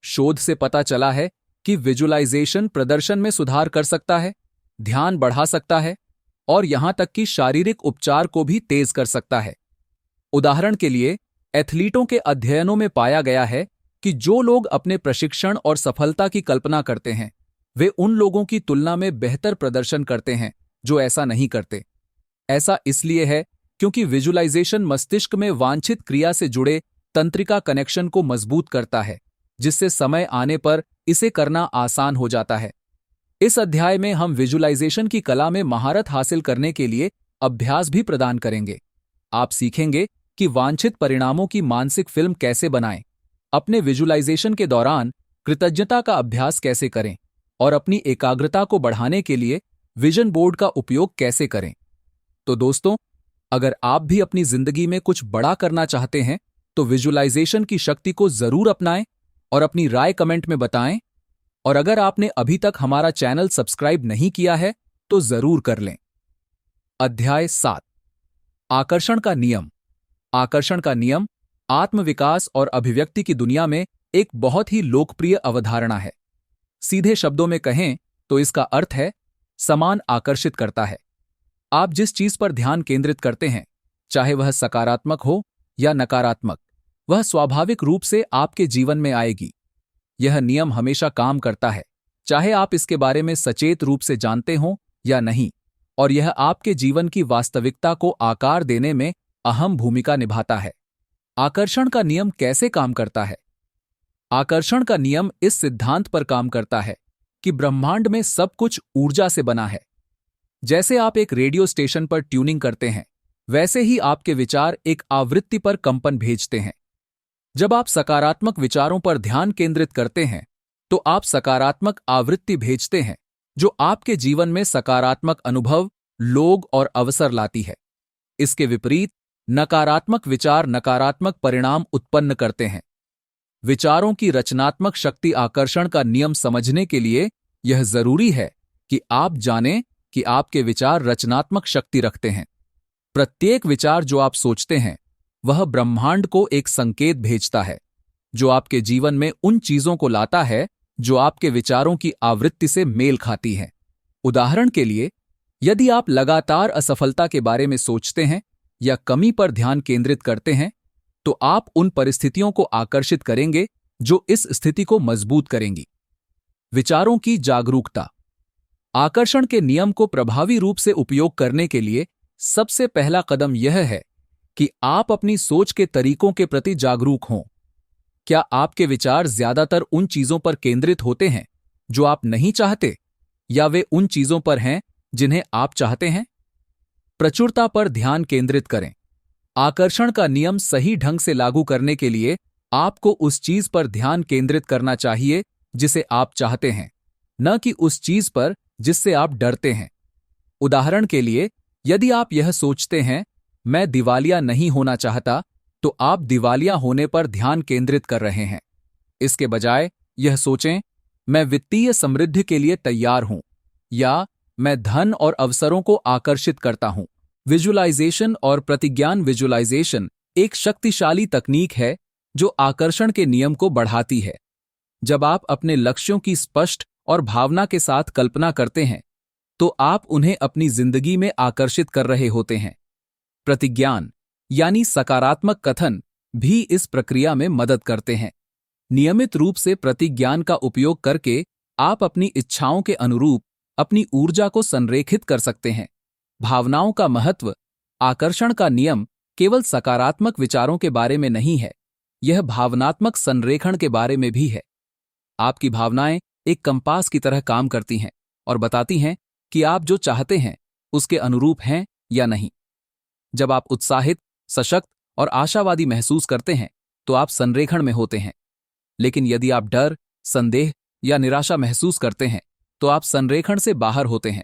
शोध से पता चला है कि विजुअलाइजेशन प्रदर्शन में सुधार कर सकता है, ध्यान बढ़ा सकता है और यहां तक कि शारीरिक उपचार को भी तेज कर सकता है। उदाहरण के लिए, एथलीटों के अध्ययनों में पाया गया है कि जो लोग अपने प्रशिक्षण और सफलता की कल्पना करते हैं, वे उन लोगों की तुलना में बेहतर प्रदर्शन करते हैं जो ऐसा नहीं करते। ऐसा इसलिए है क्योंकि विजुअलाइजेशन मस्तिष्क में वांछित क्रिया से जुड़े तंत्रिका कनेक्शन को मजबूत करता है, जिससे समय आने पर इसे करना आसान हो जाता है। इस अध्याय में हम विजुअलाइजेशन की कला में महारत हासिल करने के लिए अभ्यास भी प्रदान करेंगे। आप सीखेंगे कि वांछित परिणामों की मानसिक फिल्म कैसे बनाएं, अपने विजुअलाइजेशन के दौरान कृतज्ञता का अभ्यास कैसे करें और अपनी एकाग्रता को बढ़ाने के लिए विजन बोर्ड का उपयोग कैसे करें। तो दोस्तों, अगर आप भी अपनी जिंदगी में कुछ बड़ा करना चाहते हैं, तो विजुअलाइजेशन की शक्ति को जरूर अपनाएं और अपनी राय कमेंट में बताएं। और अगर आपने अभी तक हमारा चैनल सब्सक्राइब नहीं किया है, तो जरूर कर लें। अध्याय 7, आकर्षण का नियम। आकर्षण का नियम आत्मविकास और अभिव्यक्ति की दुनिया में एक बहुत ही लोकप्रिय अवधारणा है। सीधे शब्दों में कहें तो इसका अर्थ है समान आकर्षित करता है। आप जिस चीज पर ध्यान केंद्रित करते हैं, चाहे वह सकारात्मक हो या नकारात्मक, वह स्वाभाविक रूप से आपके जीवन में आएगी। यह नियम हमेशा काम करता है, चाहे आप इसके बारे में सचेत रूप से जानते हों या नहीं, और यह आपके जीवन की वास्तविकता को आकार देने में अहम भूमिका निभाता है। आकर्षण का नियम कैसे काम करता है? आकर्षण का नियम इस सिद्धांत पर काम करता है कि ब्रह्मांड में सब कुछ ऊर्जा से बना है। जैसे आप एक रेडियो स्टेशन पर ट्यूनिंग करते हैं, वैसे ही आपके विचार एक आवृत्ति पर कंपन भेजते हैं। जब आप सकारात्मक विचारों पर ध्यान केंद्रित करते हैं, तो आप सकारात्मक आवृत्ति भेजते हैं, जो आपके जीवन में सकारात्मक अनुभव, लोग और अवसर लाती है। इसके विपरीत, नकारात्मक विचार नकारात्मक परिणाम उत्पन्न करते हैं। विचारों की रचनात्मक शक्ति आकर्षण का नियम समझने के लिए यह जरूरी है कि आप जानें कि आपके विचार रचनात्मक शक्ति रखते हैं। प्रत्येक विचार जो आप सोचते हैं, वह ब्रह्मांड को एक संकेत भेजता है, जो आपके जीवन में उन चीजों को लाता है जो आपके विचारों की आवृत्ति से मेल खाती हैं। उदाहरण के लिए, यदि आप लगातार असफलता के बारे में सोचते हैं या कमी पर ध्यान केंद्रित करते हैं, तो आप उन परिस्थितियों को आकर्षित करेंगे जो इस स्थिति को मजबूत करेंगी। विचारों की जागरूकता। आकर्षण के नियम को प्रभावी रूप से उपयोग करने के लिए सबसे पहला कदम यह है कि आप अपनी सोच के तरीकों के प्रति जागरूक हों। क्या आपके विचार ज्यादातर उन चीजों पर केंद्रित होते हैं जो आप नहीं चाहते, या वे उन चीजों पर हैं जिन्हें आप चाहते हैं? प्रचुरता पर ध्यान केंद्रित करें। आकर्षण का नियम सही ढंग से लागू करने के लिए आपको उस चीज पर ध्यान केंद्रित करना चाहिए जिसे आप चाहते हैं, न कि उस चीज पर जिससे आप डरते हैं। उदाहरण के लिए, यदि आप यह सोचते हैं, मैं दिवालिया नहीं होना चाहता, तो आप दिवालिया होने पर ध्यान केंद्रित कर रहे हैं। इसके बजाय यह सोचें, मैं वित्तीय समृद्धि के लिए तैयार हूं, या मैं धन और अवसरों को आकर्षित करता हूं। विजुअलाइजेशन और प्रतिज्ञान। विजुअलाइजेशन एक शक्तिशाली तकनीक है जो आकर्षण के नियम को बढ़ाती है। जब आप अपने लक्ष्यों की स्पष्ट और भावना के साथ कल्पना करते हैं, तो आप उन्हें अपनी जिंदगी में आकर्षित कर रहे होते हैं। प्रतिज्ञान यानी सकारात्मक कथन भी इस प्रक्रिया में मदद करते हैं। नियमित रूप से प्रतिज्ञान का उपयोग करके आप अपनी इच्छाओं के अनुरूप अपनी ऊर्जा को संरेखित कर सकते हैं। भावनाओं का महत्व। आकर्षण का नियम केवल सकारात्मक विचारों के बारे में नहीं है, यह भावनात्मक संरेखण के बारे में भी है। आपकी भावनाएं एक कंपास की तरह काम करती हैं और बताती हैं कि आप जो चाहते हैं उसके अनुरूप हैं या नहीं। जब आप उत्साहित, सशक्त और आशावादी महसूस करते हैं, तो आप संरेखण में होते हैं। लेकिन यदि आप डर, संदेह या निराशा महसूस करते हैं, तो आप संरेखण से बाहर होते हैं।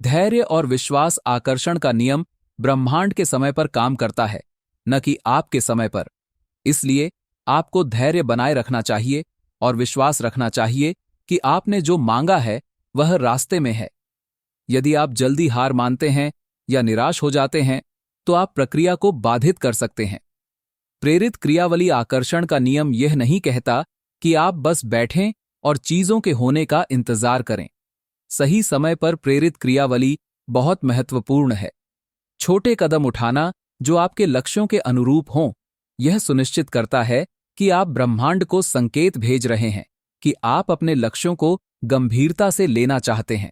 धैर्य और विश्वास। आकर्षण का नियम ब्रह्मांड के समय पर काम करता है, न कि आपके समय पर। इसलिए आपको धैर्य बनाए रखना चाहिए और विश्वास रखना चाहिए कि आपने जो मांगा है वह रास्ते में है। यदि आप जल्दी हार मानते हैं या निराश हो जाते हैं, तो आप प्रक्रिया को बाधित कर सकते हैं। प्रेरित क्रियावली। आकर्षण का नियम यह नहीं कहता कि आप बस बैठें और चीजों के होने का इंतजार करें। सही समय पर प्रेरित क्रियावली बहुत महत्वपूर्ण है। छोटे कदम उठाना जो आपके लक्ष्यों के अनुरूप हों, यह सुनिश्चित करता है कि आप ब्रह्मांड को संकेत भेज रहे हैं कि आप अपने लक्ष्यों को गंभीरता से लेना चाहते हैं।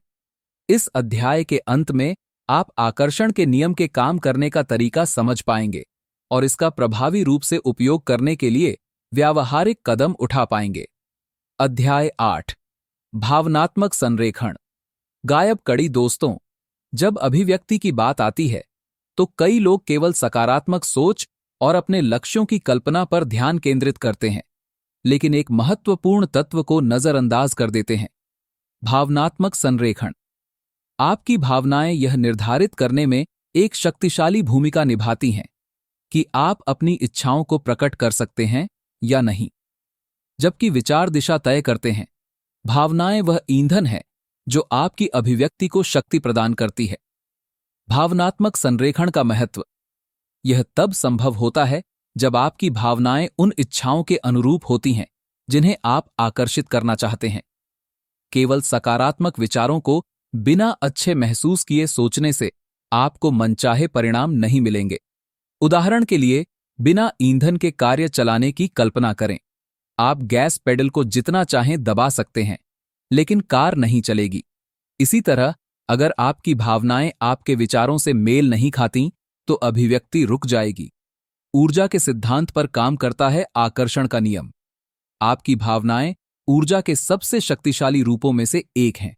इस अध्याय के अंत में आप आकर्षण के नियम के काम करने का तरीका समझ पाएंगे और इसका प्रभावी रूप से उपयोग करने के लिए व्यावहारिक कदम उठा पाएंगे। अध्याय 8। भावनात्मक संरेखण। गायब कड़ी। दोस्तों, जब अभिव्यक्ति की बात आती है, तो कई लोग केवल सकारात्मक सोच और अपने लक्ष्यों की कल्पना पर ध्यान केंद्रित करते हैं, लेकिन एक महत्वपूर्ण तत्व को नजरअंदाज कर देते हैं। भावनात्मक संरेखण। आपकी भावनाएं यह निर्धारित करने में एक शक्तिशाली भूमिका निभाती हैं कि आप अपनी इच्छाओं को प्रकट कर सकते हैं या नहीं, जबकि विचार दिशा तय करते हैं। भावनाएं वह ईंधन है जो आपकी अभिव्यक्ति को शक्ति प्रदान करती है। भावनात्मक संरेखण का महत्व। यह तब संभव होता है जब आपकी भावनाएं उन इच्छाओं के अनुरूप होती हैं जिन्हें आप आकर्षित करना चाहते हैं। केवल सकारात्मक विचारों को बिना अच्छे महसूस किए सोचने से आपको मनचाहे परिणाम नहीं मिलेंगे। उदाहरण के लिए, बिना ईंधन के कार्य चलाने की कल्पना करें। आप गैस पेडल को जितना चाहें दबा सकते हैं, लेकिन कार नहीं चलेगी। इसी तरह, अगर आपकी भावनाएं आपके विचारों से मेल नहीं खातीं, तो अभिव्यक्ति रुक जाएगी। ऊर्जा के सिद्धांत पर काम करता है आकर्षण का नियम। आपकी भावनाएं ऊर्जा के सबसे शक्तिशाली रूपों में से एक हैं।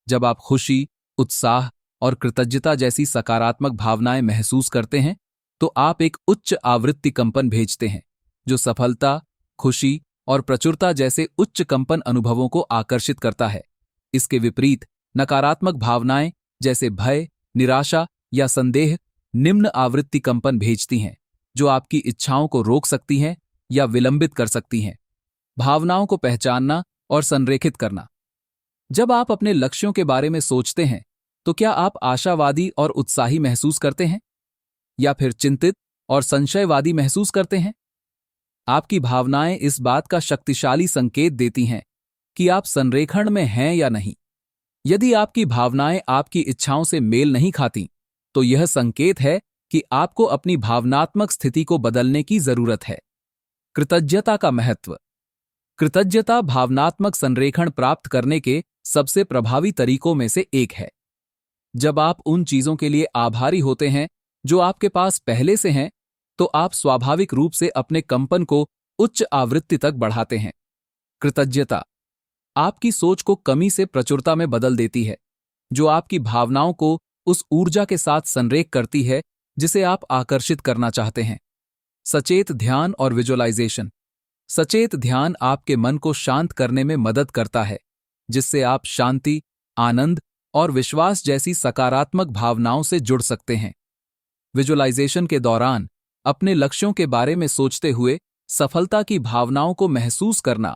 जब आप खुशी, उत्साह और कृतज्ञता जैसी सकारात्मक भावनाएं महसूस करते हैं तो आप एक उच्च आवृत्ति कंपन भेजते हैं जो सफलता, खुशी और प्रचुरता जैसे उच्च कंपन अनुभवों को आकर्षित करता है। इसके विपरीत नकारात्मक भावनाएं जैसे भय, निराशा या संदेह निम्न आवृत्ति कंपन भेजती हैं जो आपकी इच्छाओं को रोक सकती हैं या विलंबित कर सकती हैं। भावनाओं को पहचानना और संरेखित करना। जब आप अपने लक्ष्यों के बारे में सोचते हैं तो क्या आप आशावादी और उत्साही महसूस करते हैं या फिर चिंतित और संशयवादी महसूस करते हैं? आपकी भावनाएं इस बात का शक्तिशाली संकेत देती हैं कि आप संरेखण में हैं या नहीं। यदि आपकी भावनाएं आपकी इच्छाओं से मेल नहीं खाती तो यह संकेत है कि आपको अपनी भावनात्मक स्थिति को बदलने की जरूरत है। कृतज्ञता का महत्व। कृतज्ञता भावनात्मक संरेखण प्राप्त करने के सबसे प्रभावी तरीकों में से एक है। जब आप उन चीजों के लिए आभारी होते हैं जो आपके पास पहले से हैं, तो आप स्वाभाविक रूप से अपने कंपन को उच्च आवृत्ति तक बढ़ाते हैं। कृतज्ञता आपकी सोच को कमी से प्रचुरता में बदल देती है, जो आपकी भावनाओं को उस ऊर्जा के साथ संरेख करती है जिसे आप आकर्षित करना चाहते हैं। सचेत ध्यान और विजुअलाइजेशन। सचेत ध्यान आपके मन को शांत करने में मदद करता है, जिससे आप शांति, आनंद और विश्वास जैसी सकारात्मक भावनाओं से जुड़ सकते हैं। विजुअलाइजेशन के दौरान अपने लक्ष्यों के बारे में सोचते हुए सफलता की भावनाओं को महसूस करना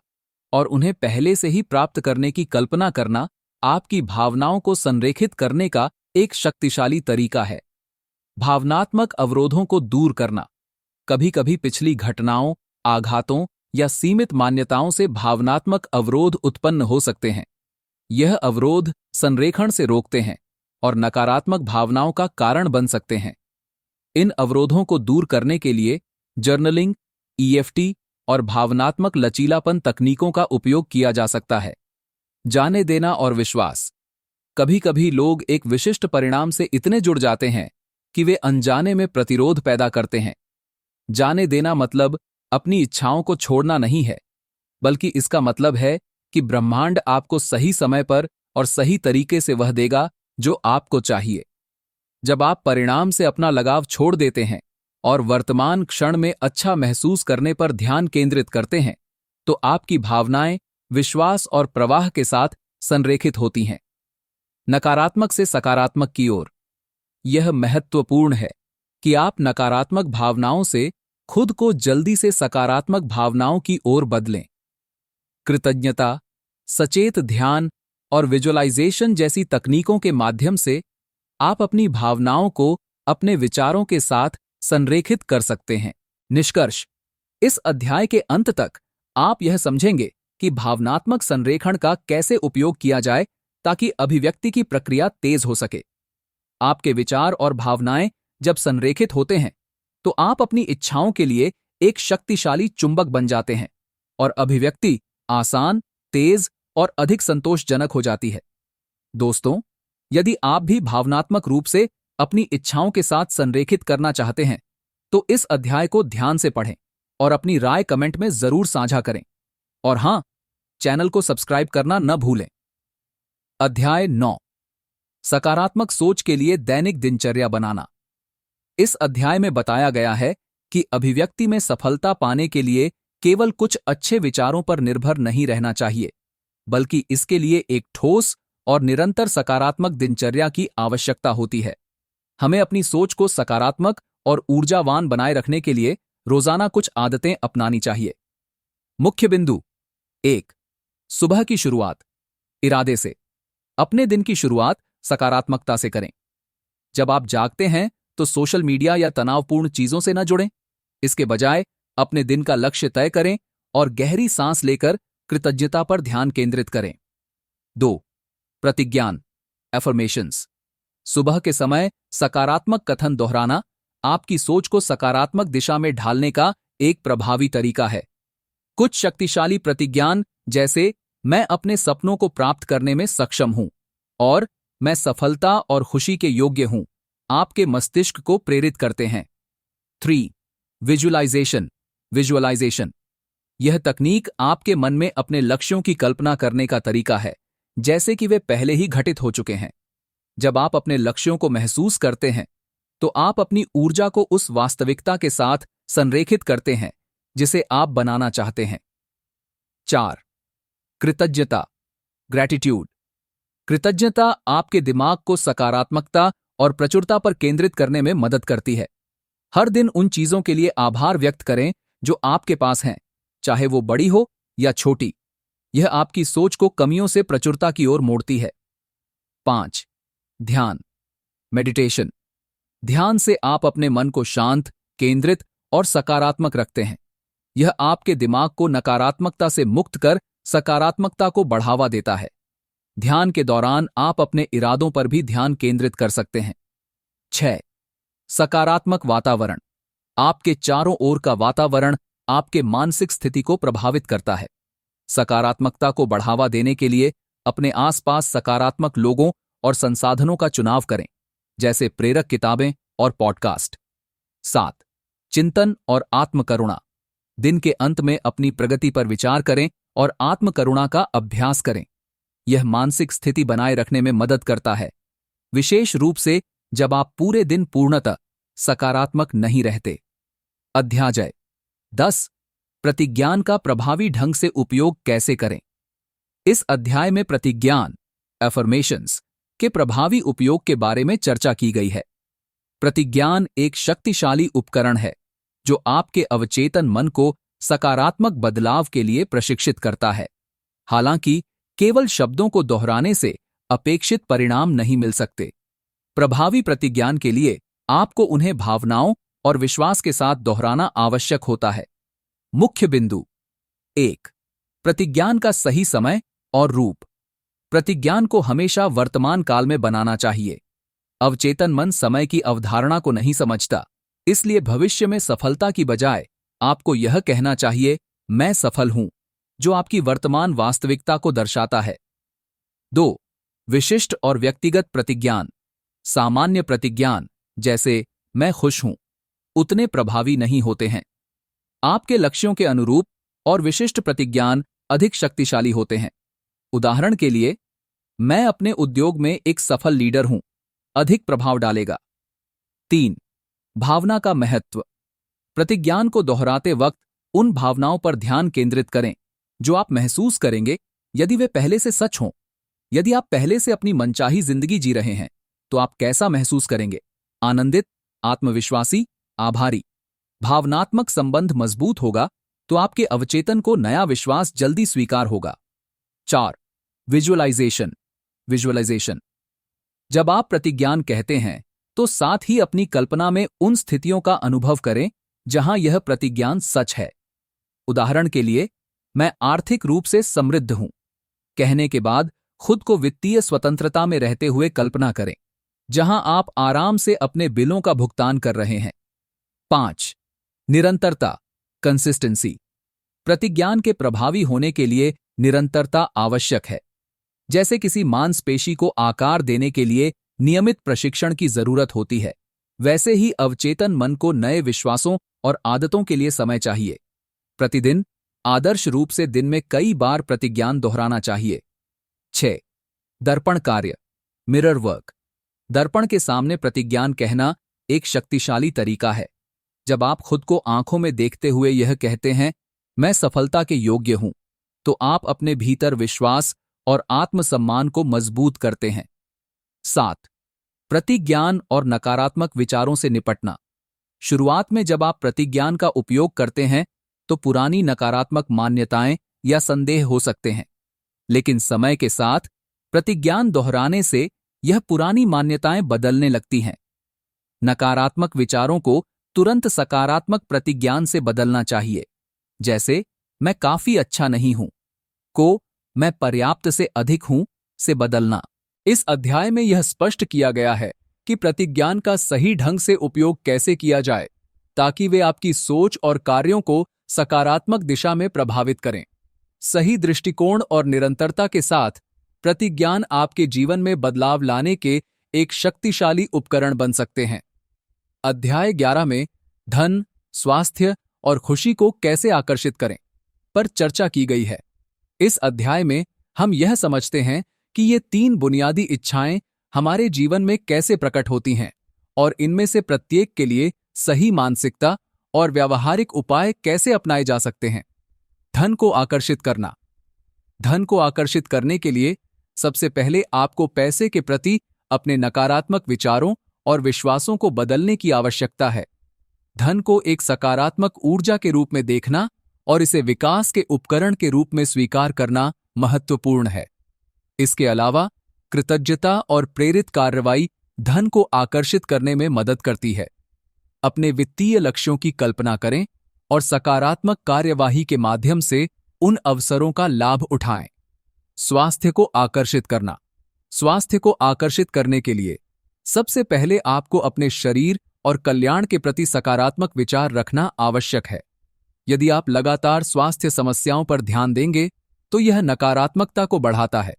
और उन्हें पहले से ही प्राप्त करने की कल्पना करना आपकी भावनाओं को संरेखित करने का एक शक्तिशाली तरीका है। भावनात्मक अवरोधों को दूर करना। कभी कभी पिछली घटनाओं, आघातों या सीमित मान्यताओं से भावनात्मक अवरोध उत्पन्न हो सकते हैं। यह अवरोध संरेखण से रोकते हैं और नकारात्मक भावनाओं का कारण बन सकते हैं। इन अवरोधों को दूर करने के लिए जर्नलिंग, EFT और भावनात्मक लचीलापन तकनीकों का उपयोग किया जा सकता है। जाने देना और विश्वास। कभी कभी लोग एक विशिष्ट परिणाम से इतने जुड़ जाते हैं कि वे अनजाने में प्रतिरोध पैदा करते हैं। जाने देना मतलब अपनी इच्छाओं को छोड़ना नहीं है, बल्कि इसका मतलब है कि ब्रह्मांड आपको सही समय पर और सही तरीके से वह देगा जो आपको चाहिए। जब आप परिणाम से अपना लगाव छोड़ देते हैं और वर्तमान क्षण में अच्छा महसूस करने पर ध्यान केंद्रित करते हैं, तो आपकी भावनाएं विश्वास और प्रवाह के साथ संरेखित होती हैं। नकारात्मक से सकारात्मक की ओर। यह महत्वपूर्ण है कि आप नकारात्मक भावनाओं से खुद को जल्दी से सकारात्मक भावनाओं की ओर बदलें। कृतज्ञता, सचेत ध्यान और विजुअलाइजेशन जैसी तकनीकों के माध्यम से आप अपनी भावनाओं को अपने विचारों के साथ संरेखित कर सकते हैं। निष्कर्ष। इस अध्याय के अंत तक आप यह समझेंगे कि भावनात्मक संरेखण का कैसे उपयोग किया जाए ताकि अभिव्यक्ति की प्रक्रिया तेज हो सके। आपके विचार और भावनाएं जब संरेखित होते हैं तो आप अपनी इच्छाओं के लिए एक शक्तिशाली चुंबक बन जाते हैं और अभिव्यक्ति आसान, तेज और अधिक संतोषजनक हो जाती है। दोस्तों, यदि आप भी भावनात्मक रूप से अपनी इच्छाओं के साथ संरेखित करना चाहते हैं तो इस अध्याय को ध्यान से पढ़ें और अपनी राय कमेंट में जरूर साझा करें। और हां, चैनल को सब्सक्राइब करना न भूलें। अध्याय 9, सकारात्मक सोच के लिए दैनिक दिनचर्या बनाना। इस अध्याय में बताया गया है कि अभिव्यक्ति में सफलता पाने के लिए केवल कुछ अच्छे विचारों पर निर्भर नहीं रहना चाहिए, बल्कि इसके लिए एक ठोस और निरंतर सकारात्मक दिनचर्या की आवश्यकता होती है। हमें अपनी सोच को सकारात्मक और ऊर्जावान बनाए रखने के लिए रोजाना कुछ आदतें अपनानी चाहिए। मुख्य बिंदु 1, सुबह की शुरुआत इरादे से। अपने दिन की शुरुआत सकारात्मकता से करें। जब आप जागते हैं तो सोशल मीडिया या तनावपूर्ण चीजों से न जुड़ें। इसके बजाय अपने दिन का लक्ष्य तय करें और गहरी सांस लेकर कृतज्ञता पर ध्यान केंद्रित करें। 2, प्रतिज्ञान एफर्मेशंस। सुबह के समय सकारात्मक कथन दोहराना आपकी सोच को सकारात्मक दिशा में ढालने का एक प्रभावी तरीका है। कुछ शक्तिशाली प्रतिज्ञान जैसे मैं अपने सपनों को प्राप्त करने में सक्षम हूं और मैं सफलता और खुशी के योग्य हूं, आपके मस्तिष्क को प्रेरित करते हैं। 3, विजुअलाइजेशन। यह तकनीक आपके मन में अपने लक्ष्यों की कल्पना करने का तरीका है, जैसे कि वे पहले ही घटित हो चुके हैं। जब आप अपने लक्ष्यों को महसूस करते हैं तो आप अपनी ऊर्जा को उस वास्तविकता के साथ संरेखित करते हैं जिसे आप बनाना चाहते हैं। 4. कृतज्ञता, ग्रैटिट्यूड। कृतज्ञता आपके दिमाग को सकारात्मकता और प्रचुरता पर केंद्रित करने में मदद करती है। हर दिन उन चीजों के लिए आभार व्यक्त करें जो आपके पास हैं, चाहे वो बड़ी हो या छोटी। यह आपकी सोच को कमियों से प्रचुरता की ओर मोड़ती है। 5. ध्यान, मेडिटेशन। ध्यान से आप अपने मन को शांत, केंद्रित और सकारात्मक रखते हैं। यह आपके दिमाग को नकारात्मकता से मुक्त कर सकारात्मकता को बढ़ावा देता है। ध्यान के दौरान आप अपने इरादों पर भी ध्यान केंद्रित कर सकते हैं। 6. सकारात्मक वातावरण। आपके चारों ओर का वातावरण आपके मानसिक स्थिति को प्रभावित करता है। सकारात्मकता को बढ़ावा देने के लिए अपने आसपास सकारात्मक लोगों और संसाधनों का चुनाव करें, जैसे प्रेरक किताबें और पॉडकास्ट। 7. चिंतन और आत्मकरुणा। दिन के अंत में अपनी प्रगति पर विचार करें और आत्मकरुणा का अभ्यास करें। यह मानसिक स्थिति बनाए रखने में मदद करता है, विशेष रूप से जब आप पूरे दिन पूर्णतः सकारात्मक नहीं रहते। अध्याय 10. प्रतिज्ञान का प्रभावी ढंग से उपयोग कैसे करें। इस अध्याय में प्रतिज्ञान, एफर्मेशंस के प्रभावी उपयोग के बारे में चर्चा की गई है। प्रतिज्ञान एक शक्तिशाली उपकरण है जो आपके अवचेतन मन को सकारात्मक बदलाव के लिए प्रशिक्षित करता है। हालांकि केवल शब्दों को दोहराने से अपेक्षित परिणाम नहीं मिल सकते। प्रभावी प्रतिज्ञान के लिए आपको उन्हें भावनाओं और विश्वास के साथ दोहराना आवश्यक होता है। मुख्य बिंदु। 1. प्रतिज्ञान का सही समय और रूप। प्रतिज्ञान को हमेशा वर्तमान काल में बनाना चाहिए। अवचेतन मन समय की अवधारणा को नहीं समझता, इसलिए भविष्य में सफलता की बजाय आपको यह कहना चाहिए, मैं सफल हूं, जो आपकी वर्तमान वास्तविकता को दर्शाता है। 2. विशिष्ट और व्यक्तिगत प्रतिज्ञान। सामान्य प्रतिज्ञान, जैसे मैं खुश हूं, उतने प्रभावी नहीं होते हैं। आपके लक्ष्यों के अनुरूप और विशिष्ट प्रतिज्ञान अधिक शक्तिशाली होते हैं। उदाहरण के लिए, मैं अपने उद्योग में एक सफल लीडर हूं, अधिक प्रभाव डालेगा। 3. भावना का महत्व। प्रतिज्ञान को दोहराते वक्त उन भावनाओं पर ध्यान केंद्रित करें जो आप महसूस करेंगे यदि वे पहले से सच हों। यदि आप पहले से अपनी मनचाही जिंदगी जी रहे हैं तो आप कैसा महसूस करेंगे? आनंदित, आत्मविश्वासी, आभारी। भावनात्मक संबंध मजबूत होगा तो आपके अवचेतन को नया विश्वास जल्दी स्वीकार होगा। 4. विजुअलाइजेशन। जब आप प्रतिज्ञान कहते हैं तो साथ ही अपनी कल्पना में उन स्थितियों का अनुभव करें जहां यह प्रतिज्ञान सच है। उदाहरण के लिए, मैं आर्थिक रूप से समृद्ध हूं कहने के बाद खुद को वित्तीय स्वतंत्रता में रहते हुए कल्पना करें, जहां आप आराम से अपने बिलों का भुगतान कर रहे हैं। 5. निरंतरता, कंसिस्टेंसी। प्रतिज्ञान के प्रभावी होने के लिए निरंतरता आवश्यक है। जैसे किसी मांसपेशी को आकार देने के लिए नियमित प्रशिक्षण की जरूरत होती है, वैसे ही अवचेतन मन को नए विश्वासों और आदतों के लिए समय चाहिए। प्रतिदिन आदर्श रूप से दिन में कई बार प्रतिज्ञान दोहराना चाहिए। 6. दर्पण कार्य, मिरर वर्क। दर्पण के सामने प्रतिज्ञान कहना एक शक्तिशाली तरीका है। जब आप खुद को आंखों में देखते हुए यह कहते हैं, मैं सफलता के योग्य हूं, तो आप अपने भीतर विश्वास और आत्मसम्मान को मजबूत करते हैं। 7. प्रतिज्ञान और नकारात्मक विचारों से निपटना। शुरुआत में जब आप प्रतिज्ञान का उपयोग करते हैं तो पुरानी नकारात्मक मान्यताएं या संदेह हो सकते हैं, लेकिन समय के साथ प्रतिज्ञान दोहराने से यह पुरानी मान्यताएं बदलने लगती हैं। नकारात्मक विचारों को तुरंत सकारात्मक प्रतिज्ञान से बदलना चाहिए, जैसे मैं काफी अच्छा नहीं हूं को मैं पर्याप्त से अधिक हूं से बदलना। इस अध्याय में यह स्पष्ट किया गया है कि प्रतिज्ञान का सही ढंग से उपयोग कैसे किया जाए ताकि वे आपकी सोच और कार्यों को सकारात्मक दिशा में प्रभावित करें। सही दृष्टिकोण और निरंतरता के साथ प्रतिज्ञान आपके जीवन में बदलाव लाने के एक शक्तिशाली उपकरण बन सकते हैं। अध्याय 11 में धन, स्वास्थ्य और खुशी को कैसे आकर्षित करें पर चर्चा की गई है। इस अध्याय में हम यह समझते हैं कि ये 3 बुनियादी इच्छाएं हमारे जीवन में कैसे प्रकट होती हैं और इनमें से प्रत्येक के लिए सही मानसिकता और व्यावहारिक उपाय कैसे अपनाए जा सकते हैं। धन को आकर्षित करना। धन को आकर्षित करने के लिए सबसे पहले आपको पैसे के प्रति अपने नकारात्मक विचारों और विश्वासों को बदलने की आवश्यकता है। धन को एक सकारात्मक ऊर्जा के रूप में देखना और इसे विकास के उपकरण के रूप में स्वीकार करना महत्वपूर्ण है। इसके अलावा कृतज्ञता और प्रेरित कार्रवाई धन को आकर्षित करने में मदद करती है। अपने वित्तीय लक्ष्यों की कल्पना करें और सकारात्मक कार्यवाही के माध्यम से उन अवसरों का लाभ उठाएं। स्वास्थ्य को आकर्षित करना। स्वास्थ्य को आकर्षित करने के लिए सबसे पहले आपको अपने शरीर और कल्याण के प्रति सकारात्मक विचार रखना आवश्यक है। यदि आप लगातार स्वास्थ्य समस्याओं पर ध्यान देंगे तो यह नकारात्मकता को बढ़ाता है।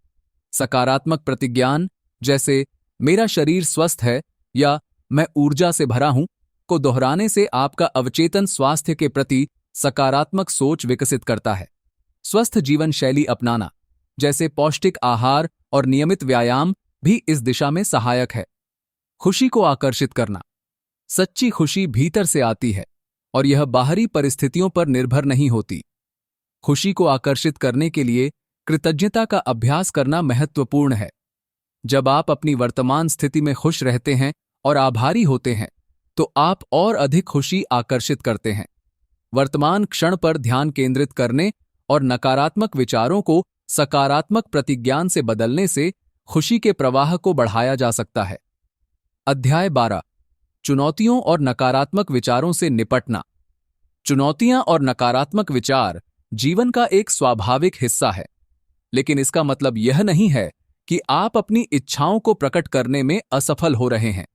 सकारात्मक प्रतिज्ञान जैसे मेरा शरीर स्वस्थ है या मैं ऊर्जा से भरा हूं को दोहराने से आपका अवचेतन स्वास्थ्य के प्रति सकारात्मक सोच विकसित करता है। स्वस्थ जीवन शैली अपनाना जैसे पौष्टिक आहार और नियमित व्यायाम भी इस दिशा में सहायक है। खुशी को आकर्षित करना। सच्ची खुशी भीतर से आती है और यह बाहरी परिस्थितियों पर निर्भर नहीं होती। खुशी को आकर्षित करने के लिए कृतज्ञता का अभ्यास करना महत्वपूर्ण है। जब आप अपनी वर्तमान स्थिति में खुश रहते हैं और आभारी होते हैं तो आप और अधिक खुशी आकर्षित करते हैं। वर्तमान क्षण पर ध्यान केंद्रित करने और नकारात्मक विचारों को सकारात्मक प्रतिज्ञान से बदलने से खुशी के प्रवाह को बढ़ाया जा सकता है। अध्याय 12 चुनौतियों और नकारात्मक विचारों से निपटना। चुनौतियां और नकारात्मक विचार जीवन का एक स्वाभाविक हिस्सा है, लेकिन इसका मतलब यह नहीं है कि आप अपनी इच्छाओं को प्रकट करने में असफल हो रहे हैं।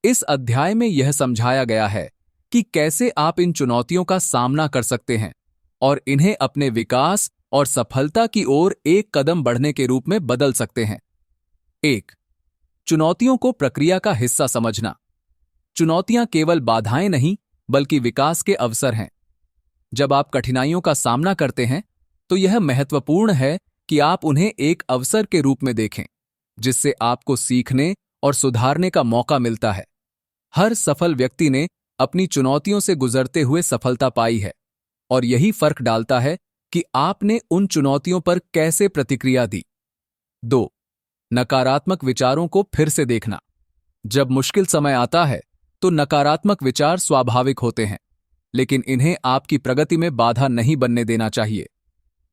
इस अध्याय में यह समझाया गया है कि कैसे आप इन चुनौतियों का सामना कर सकते हैं और इन्हें अपने विकास और सफलता की ओर एक कदम बढ़ने के रूप में बदल सकते हैं। 1. चुनौतियों को प्रक्रिया का हिस्सा समझना। चुनौतियां केवल बाधाएं नहीं बल्कि विकास के अवसर हैं। जब आप कठिनाइयों का सामना करते हैं तो यह महत्वपूर्ण है कि आप उन्हें एक अवसर के रूप में देखें, जिससे आपको सीखने और सुधारने का मौका मिलता है। हर सफल व्यक्ति ने अपनी चुनौतियों से गुजरते हुए सफलता पाई है और यही फर्क डालता है कि आपने उन चुनौतियों पर कैसे प्रतिक्रिया दी। 2. नकारात्मक विचारों को फिर से देखना। जब मुश्किल समय आता है तो नकारात्मक विचार स्वाभाविक होते हैं, लेकिन इन्हें आपकी प्रगति में बाधा नहीं बनने देना चाहिए।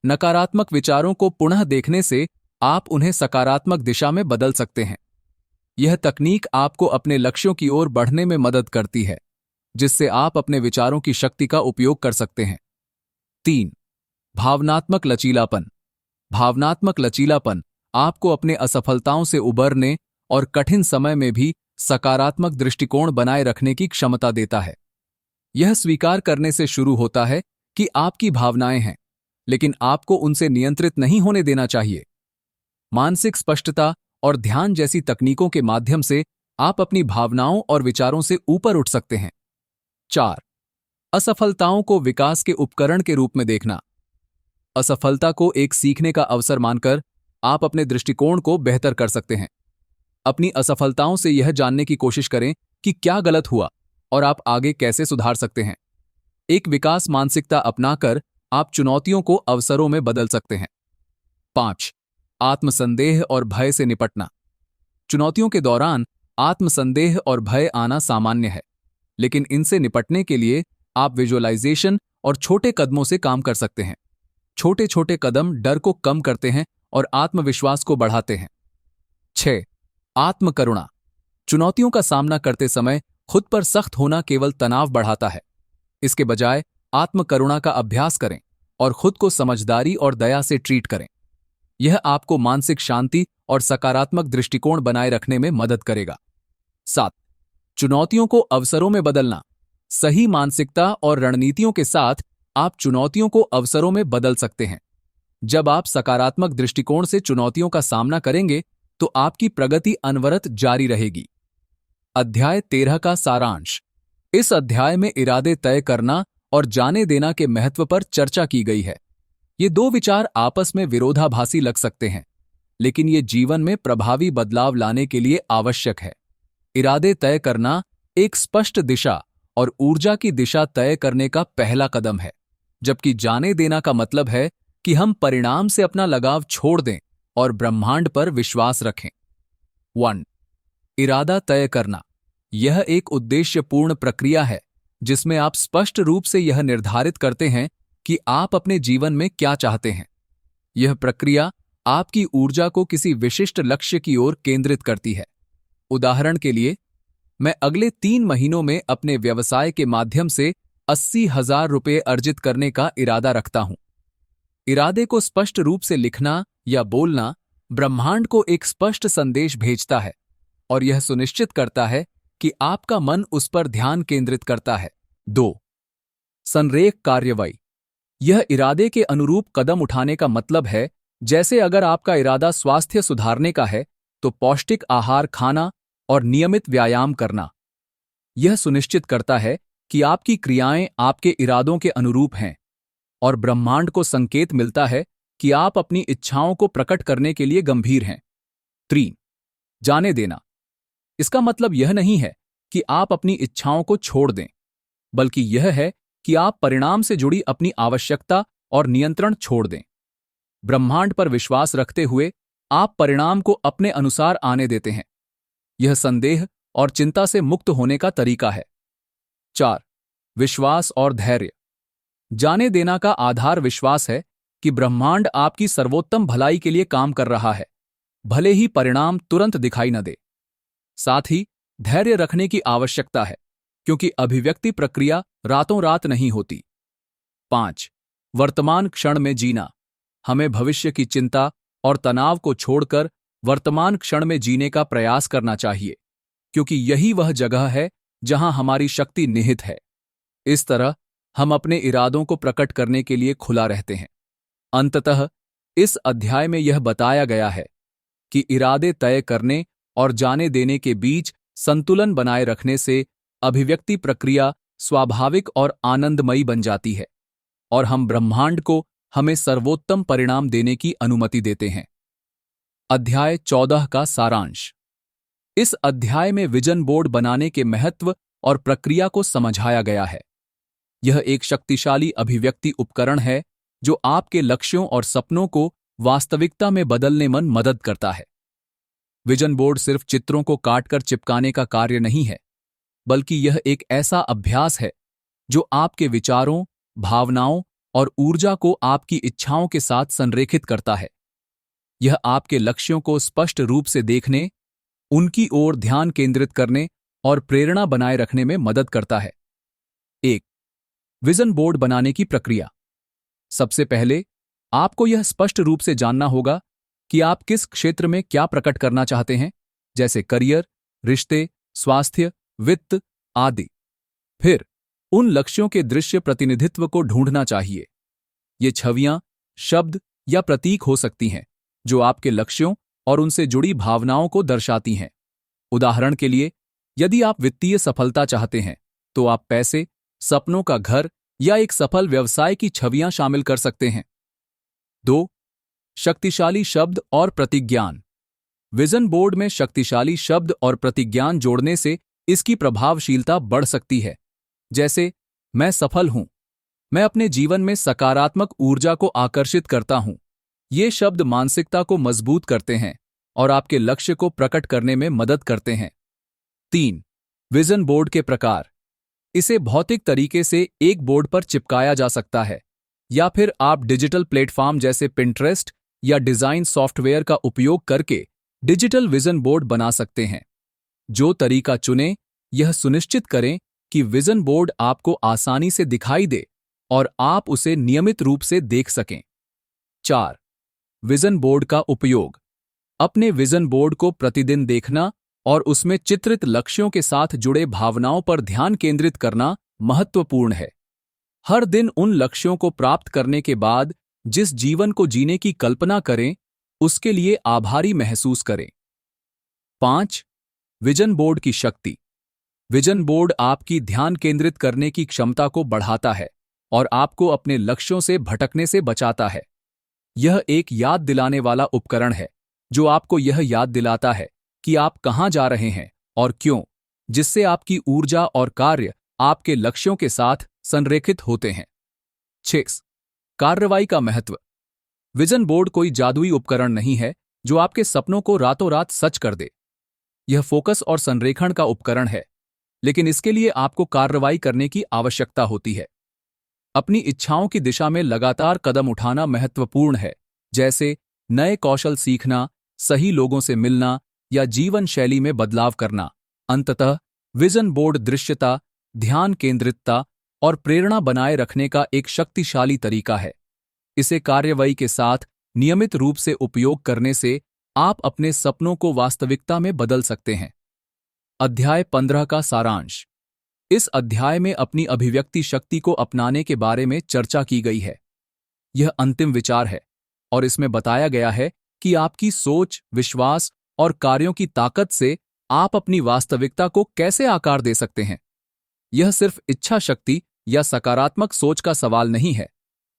नकारात्मक विचारों को पुनः देखने से आप उन्हें सकारात्मक दिशा में बदल सकते हैं। यह तकनीक आपको अपने लक्ष्यों की ओर बढ़ने में मदद करती है, जिससे आप अपने विचारों की शक्ति का उपयोग कर सकते हैं। 3. भावनात्मक लचीलापन। भावनात्मक लचीलापन आपको अपने असफलताओं से उबरने और कठिन समय में भी सकारात्मक दृष्टिकोण बनाए रखने की क्षमता देता है। यह स्वीकार करने से शुरू होता है कि आपकी भावनाएं हैं, लेकिन आपको उनसे नियंत्रित नहीं होने देना चाहिए। मानसिक स्पष्टता और ध्यान जैसी तकनीकों के माध्यम से आप अपनी भावनाओं और विचारों से ऊपर उठ सकते हैं। 4. असफलताओं को विकास के उपकरण के रूप में देखना। असफलता को एक सीखने का अवसर मानकर आप अपने दृष्टिकोण को बेहतर कर सकते हैं। अपनी असफलताओं से यह जानने की कोशिश करें कि क्या गलत हुआ और आप आगे कैसे सुधार सकते हैं। एक विकास मानसिकता अपनाकर आप चुनौतियों को अवसरों में बदल सकते हैं। 5. आत्मसंदेह और भय से निपटना। चुनौतियों के दौरान आत्मसंदेह और भय आना सामान्य है, लेकिन इनसे निपटने के लिए आप विजुअलाइजेशन और छोटे कदमों से काम कर सकते हैं। छोटे छोटे कदम डर को कम करते हैं और आत्मविश्वास को बढ़ाते हैं। 6. आत्मकरुणा। चुनौतियों का सामना करते समय खुद पर सख्त होना केवल तनाव बढ़ाता है। इसके बजाय आत्मकरुणा का अभ्यास करें और खुद को समझदारी और दया से ट्रीट करें। यह आपको मानसिक शांति और सकारात्मक दृष्टिकोण बनाए रखने में मदद करेगा। 7. चुनौतियों को अवसरों में बदलना। सही मानसिकता और रणनीतियों के साथ आप चुनौतियों को अवसरों में बदल सकते हैं। जब आप सकारात्मक दृष्टिकोण से चुनौतियों का सामना करेंगे तो आपकी प्रगति अनवरत जारी रहेगी। अध्याय 13 का सारांश। इस अध्याय में इरादे तय करना और जाने देना के महत्व पर चर्चा की गई है। ये दो विचार आपस में विरोधाभासी लग सकते हैं, लेकिन ये जीवन में प्रभावी बदलाव लाने के लिए आवश्यक है। इरादे तय करना एक स्पष्ट दिशा और ऊर्जा की दिशा तय करने का पहला कदम है, जबकि जाने देना का मतलब है कि हम परिणाम से अपना लगाव छोड़ दें और ब्रह्मांड पर विश्वास रखें। 1. इरादा तय करना। यह एक उद्देश्यपूर्ण प्रक्रिया है जिसमें आप स्पष्ट रूप से यह निर्धारित करते हैं कि आप अपने जीवन में क्या चाहते हैं। यह प्रक्रिया आपकी ऊर्जा को किसी विशिष्ट लक्ष्य की ओर केंद्रित करती है। उदाहरण के लिए, मैं अगले 3 महीनों में अपने व्यवसाय के माध्यम से 80,000 रुपये अर्जित करने का इरादा रखता हूं। इरादे को स्पष्ट रूप से लिखना या बोलना ब्रह्मांड को एक स्पष्ट संदेश भेजता है और यह सुनिश्चित करता है कि आपका मन उस पर ध्यान केंद्रित करता है। 2. संरेख कार्रवाई। यह इरादे के अनुरूप कदम उठाने का मतलब है, जैसे अगर आपका इरादा स्वास्थ्य सुधारने का है तो पौष्टिक आहार खाना और नियमित व्यायाम करना। यह सुनिश्चित करता है कि आपकी क्रियाएं आपके इरादों के अनुरूप हैं और ब्रह्मांड को संकेत मिलता है कि आप अपनी इच्छाओं को प्रकट करने के लिए गंभीर हैं। 3. जाने देना। इसका मतलब यह नहीं है कि आप अपनी इच्छाओं को छोड़ दें, बल्कि यह है कि आप परिणाम से जुड़ी अपनी आवश्यकता और नियंत्रण छोड़ दें। ब्रह्मांड पर विश्वास रखते हुए आप परिणाम को अपने अनुसार आने देते हैं। यह संदेह और चिंता से मुक्त होने का तरीका है। 4. विश्वास और धैर्य। जाने देना का आधार विश्वास है कि ब्रह्मांड आपकी सर्वोत्तम भलाई के लिए काम कर रहा है, भले ही परिणाम तुरंत दिखाई न दे। साथ ही धैर्य रखने की आवश्यकता है, क्योंकि अभिव्यक्ति प्रक्रिया रातों रात नहीं होती। 5. वर्तमान क्षण में जीना। हमें भविष्य की चिंता और तनाव को छोड़कर वर्तमान क्षण में जीने का प्रयास करना चाहिए, क्योंकि यही वह जगह है जहां हमारी शक्ति निहित है। इस तरह हम अपने इरादों को प्रकट करने के लिए खुला रहते हैं। अंततः इस अध्याय में यह बताया गया है कि इरादे तय करने और जाने देने के बीच संतुलन बनाए रखने से अभिव्यक्ति प्रक्रिया स्वाभाविक और आनंदमयी बन जाती है और हम ब्रह्मांड को हमें सर्वोत्तम परिणाम देने की अनुमति देते हैं। अध्याय 14 का सारांश। इस अध्याय में विजन बोर्ड बनाने के महत्व और प्रक्रिया को समझाया गया है। यह एक शक्तिशाली अभिव्यक्ति उपकरण है जो आपके लक्ष्यों और सपनों को वास्तविकता में बदलने में मदद करता है। विजन बोर्ड सिर्फ चित्रों को काटकर चिपकाने का कार्य नहीं है, बल्कि यह एक ऐसा अभ्यास है जो आपके विचारों, भावनाओं और ऊर्जा को आपकी इच्छाओं के साथ संरेखित करता है। यह आपके लक्ष्यों को स्पष्ट रूप से देखने, उनकी ओर ध्यान केंद्रित करने और प्रेरणा बनाए रखने में मदद करता है। 1. विजन बोर्ड बनाने की प्रक्रिया। सबसे पहले आपको यह स्पष्ट रूप से जानना होगा कि आप किस क्षेत्र में क्या प्रकट करना चाहते हैं, जैसे करियर, रिश्ते, स्वास्थ्य, वित्त आदि। फिर उन लक्ष्यों के दृश्य प्रतिनिधित्व को ढूंढना चाहिए। ये छवियां, शब्द या प्रतीक हो सकती हैं जो आपके लक्ष्यों और उनसे जुड़ी भावनाओं को दर्शाती हैं। उदाहरण के लिए, यदि आप वित्तीय सफलता चाहते हैं तो आप पैसे, सपनों का घर या एक सफल व्यवसाय की छवियां शामिल कर सकते हैं। 2. शक्तिशाली शब्द और प्रतिज्ञान। विजन बोर्ड में शक्तिशाली शब्द और प्रतिज्ञान जोड़ने से इसकी प्रभावशीलता बढ़ सकती है, जैसे मैं सफल हूं, मैं अपने जीवन में सकारात्मक ऊर्जा को आकर्षित करता हूं। ये शब्द मानसिकता को मजबूत करते हैं और आपके लक्ष्य को प्रकट करने में मदद करते हैं। 3. विजन बोर्ड के प्रकार। इसे भौतिक तरीके से एक बोर्ड पर चिपकाया जा सकता है, या फिर आप डिजिटल प्लेटफॉर्म जैसे पिंटरेस्ट या डिजाइन सॉफ्टवेयर का उपयोग करके डिजिटल विजन बोर्ड बना सकते हैं। जो तरीका चुनें, यह सुनिश्चित करें कि विजन बोर्ड आपको आसानी से दिखाई दे और आप उसे नियमित रूप से देख सकें। 4. विजन बोर्ड का उपयोग। अपने विजन बोर्ड को प्रतिदिन देखना और उसमें चित्रित लक्ष्यों के साथ जुड़े भावनाओं पर ध्यान केंद्रित करना महत्वपूर्ण है। हर दिन उन लक्ष्यों को प्राप्त करने के बाद जिस जीवन को जीने की कल्पना करें, उसके लिए आभारी महसूस करें। 5. विजन बोर्ड की शक्ति। विजन बोर्ड आपकी ध्यान केंद्रित करने की क्षमता को बढ़ाता है और आपको अपने लक्ष्यों से भटकने से बचाता है। यह एक याद दिलाने वाला उपकरण है जो आपको यह याद दिलाता है कि आप कहां जा रहे हैं और क्यों, जिससे आपकी ऊर्जा और कार्य आपके लक्ष्यों के साथ संरेखित होते हैं। 6. कार्रवाई का महत्व। विजन बोर्ड कोई जादुई उपकरण नहीं है जो आपके सपनों को रातों रात सच कर दे। यह फोकस और संरेखण का उपकरण है, लेकिन इसके लिए आपको कार्रवाई करने की आवश्यकता होती है। अपनी इच्छाओं की दिशा में लगातार कदम उठाना महत्वपूर्ण है, जैसे नए कौशल सीखना, सही लोगों से मिलना या जीवन शैली में बदलाव करना। अंततः विजन बोर्ड दृश्यता, ध्यान केंद्रितता और प्रेरणा बनाए रखने का एक शक्तिशाली तरीका है। इसे कार्रवाई के साथ नियमित रूप से उपयोग करने से आप अपने सपनों को वास्तविकता में बदल सकते हैं। अध्याय 15 का सारांश। इस अध्याय में अपनी अभिव्यक्ति शक्ति को अपनाने के बारे में चर्चा की गई है। यह अंतिम विचार है और इसमें बताया गया है कि आपकी सोच, विश्वास और कार्यों की ताकत से आप अपनी वास्तविकता को कैसे आकार दे सकते हैं। यह सिर्फ इच्छा शक्ति या सकारात्मक सोच का सवाल नहीं है,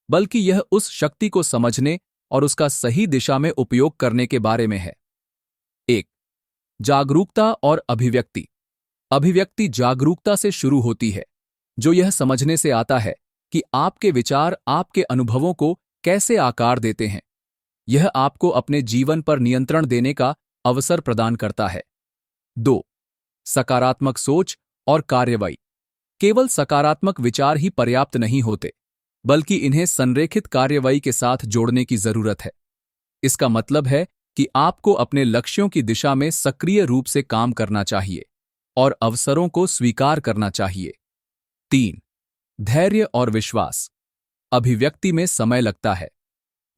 बल्कि यह उस शक्ति को समझने और उसका सही दिशा में उपयोग करने के बारे में है। 1. जागरूकता और अभिव्यक्ति। अभिव्यक्ति जागरूकता से शुरू होती है, जो यह समझने से आता है कि आपके विचार आपके अनुभवों को कैसे आकार देते हैं। यह आपको अपने जीवन पर नियंत्रण देने का अवसर प्रदान करता है। 2. सकारात्मक सोच और कार्रवाई। केवल सकारात्मक विचार ही पर्याप्त नहीं होते, बल्कि इन्हें संरेखित कार्रवाई के साथ जोड़ने की जरूरत है। इसका मतलब है कि आपको अपने लक्ष्यों की दिशा में सक्रिय रूप से काम करना चाहिए और अवसरों को स्वीकार करना चाहिए। 3. धैर्य और विश्वास। अभिव्यक्ति में समय लगता है।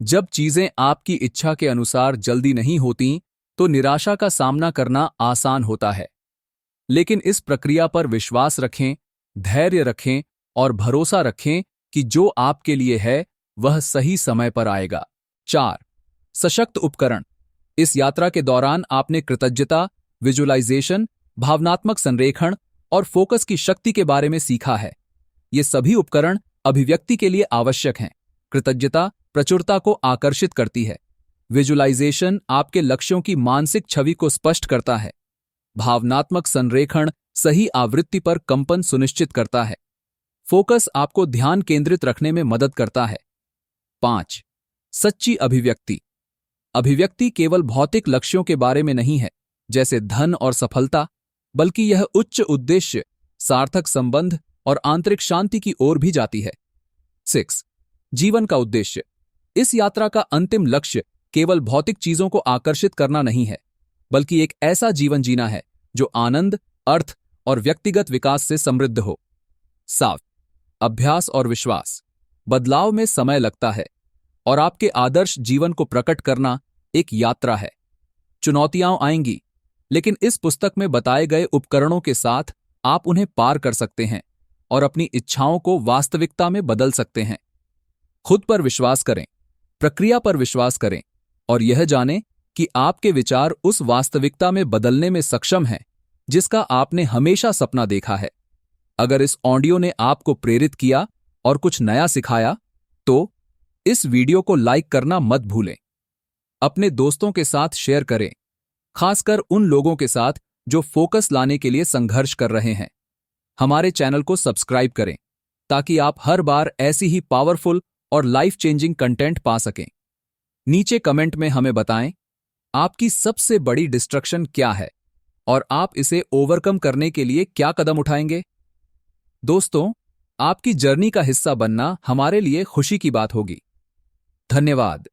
जब चीजें आपकी इच्छा के अनुसार जल्दी नहीं होती, तो निराशा का सामना करना आसान होता है। लेकिन इस प्रक्रिया पर विश्वास रखें, धैर्य रखें और भरोसा रखें कि जो आपके लिए है वह सही समय पर आएगा। 4. सशक्त उपकरण। इस यात्रा के दौरान आपने कृतज्ञता, विजुअलाइजेशन, भावनात्मक संरेखण और फोकस की शक्ति के बारे में सीखा है। ये सभी उपकरण अभिव्यक्ति के लिए आवश्यक हैं। कृतज्ञता प्रचुरता को आकर्षित करती है। विजुअलाइजेशन आपके लक्ष्यों की मानसिक छवि को स्पष्ट करता है। भावनात्मक संरेखण सही आवृत्ति पर कंपन सुनिश्चित करता है। फोकस आपको ध्यान केंद्रित रखने में मदद करता है। 5. सच्ची अभिव्यक्ति। अभिव्यक्ति केवल भौतिक लक्ष्यों के बारे में नहीं है, जैसे धन और सफलता, बल्कि यह उच्च उद्देश्य, सार्थक संबंध और आंतरिक शांति की ओर भी जाती है। 6. जीवन का उद्देश्य। इस यात्रा का अंतिम लक्ष्य केवल भौतिक चीजों को आकर्षित करना नहीं है, बल्कि एक ऐसा जीवन जीना है जो आनंद, अर्थ और व्यक्तिगत विकास से समृद्ध हो। 7. अभ्यास और विश्वास। बदलाव में समय लगता है और आपके आदर्श जीवन को प्रकट करना एक यात्रा है। चुनौतियां आएंगी, लेकिन इस पुस्तक में बताए गए उपकरणों के साथ आप उन्हें पार कर सकते हैं और अपनी इच्छाओं को वास्तविकता में बदल सकते हैं। खुद पर विश्वास करें, प्रक्रिया पर विश्वास करें और यह जानें कि आपके विचार उस वास्तविकता में बदलने में सक्षम हैं जिसका आपने हमेशा सपना देखा है। अगर इस ऑडियो ने आपको प्रेरित किया और कुछ नया सिखाया, तो इस वीडियो को लाइक करना मत भूलें। अपने दोस्तों के साथ शेयर करें, खासकर उन लोगों के साथ जो फोकस लाने के लिए संघर्ष कर रहे हैं। हमारे चैनल को सब्सक्राइब करें ताकि आप हर बार ऐसी ही पावरफुल और लाइफ चेंजिंग कंटेंट पा सकें। नीचे कमेंट में हमें बताएं, आपकी सबसे बड़ी डिस्ट्रक्शन क्या है और आप इसे ओवरकम करने के लिए क्या कदम उठाएंगे। दोस्तों, आपकी जर्नी का हिस्सा बनना हमारे लिए खुशी की बात होगी। धन्यवाद।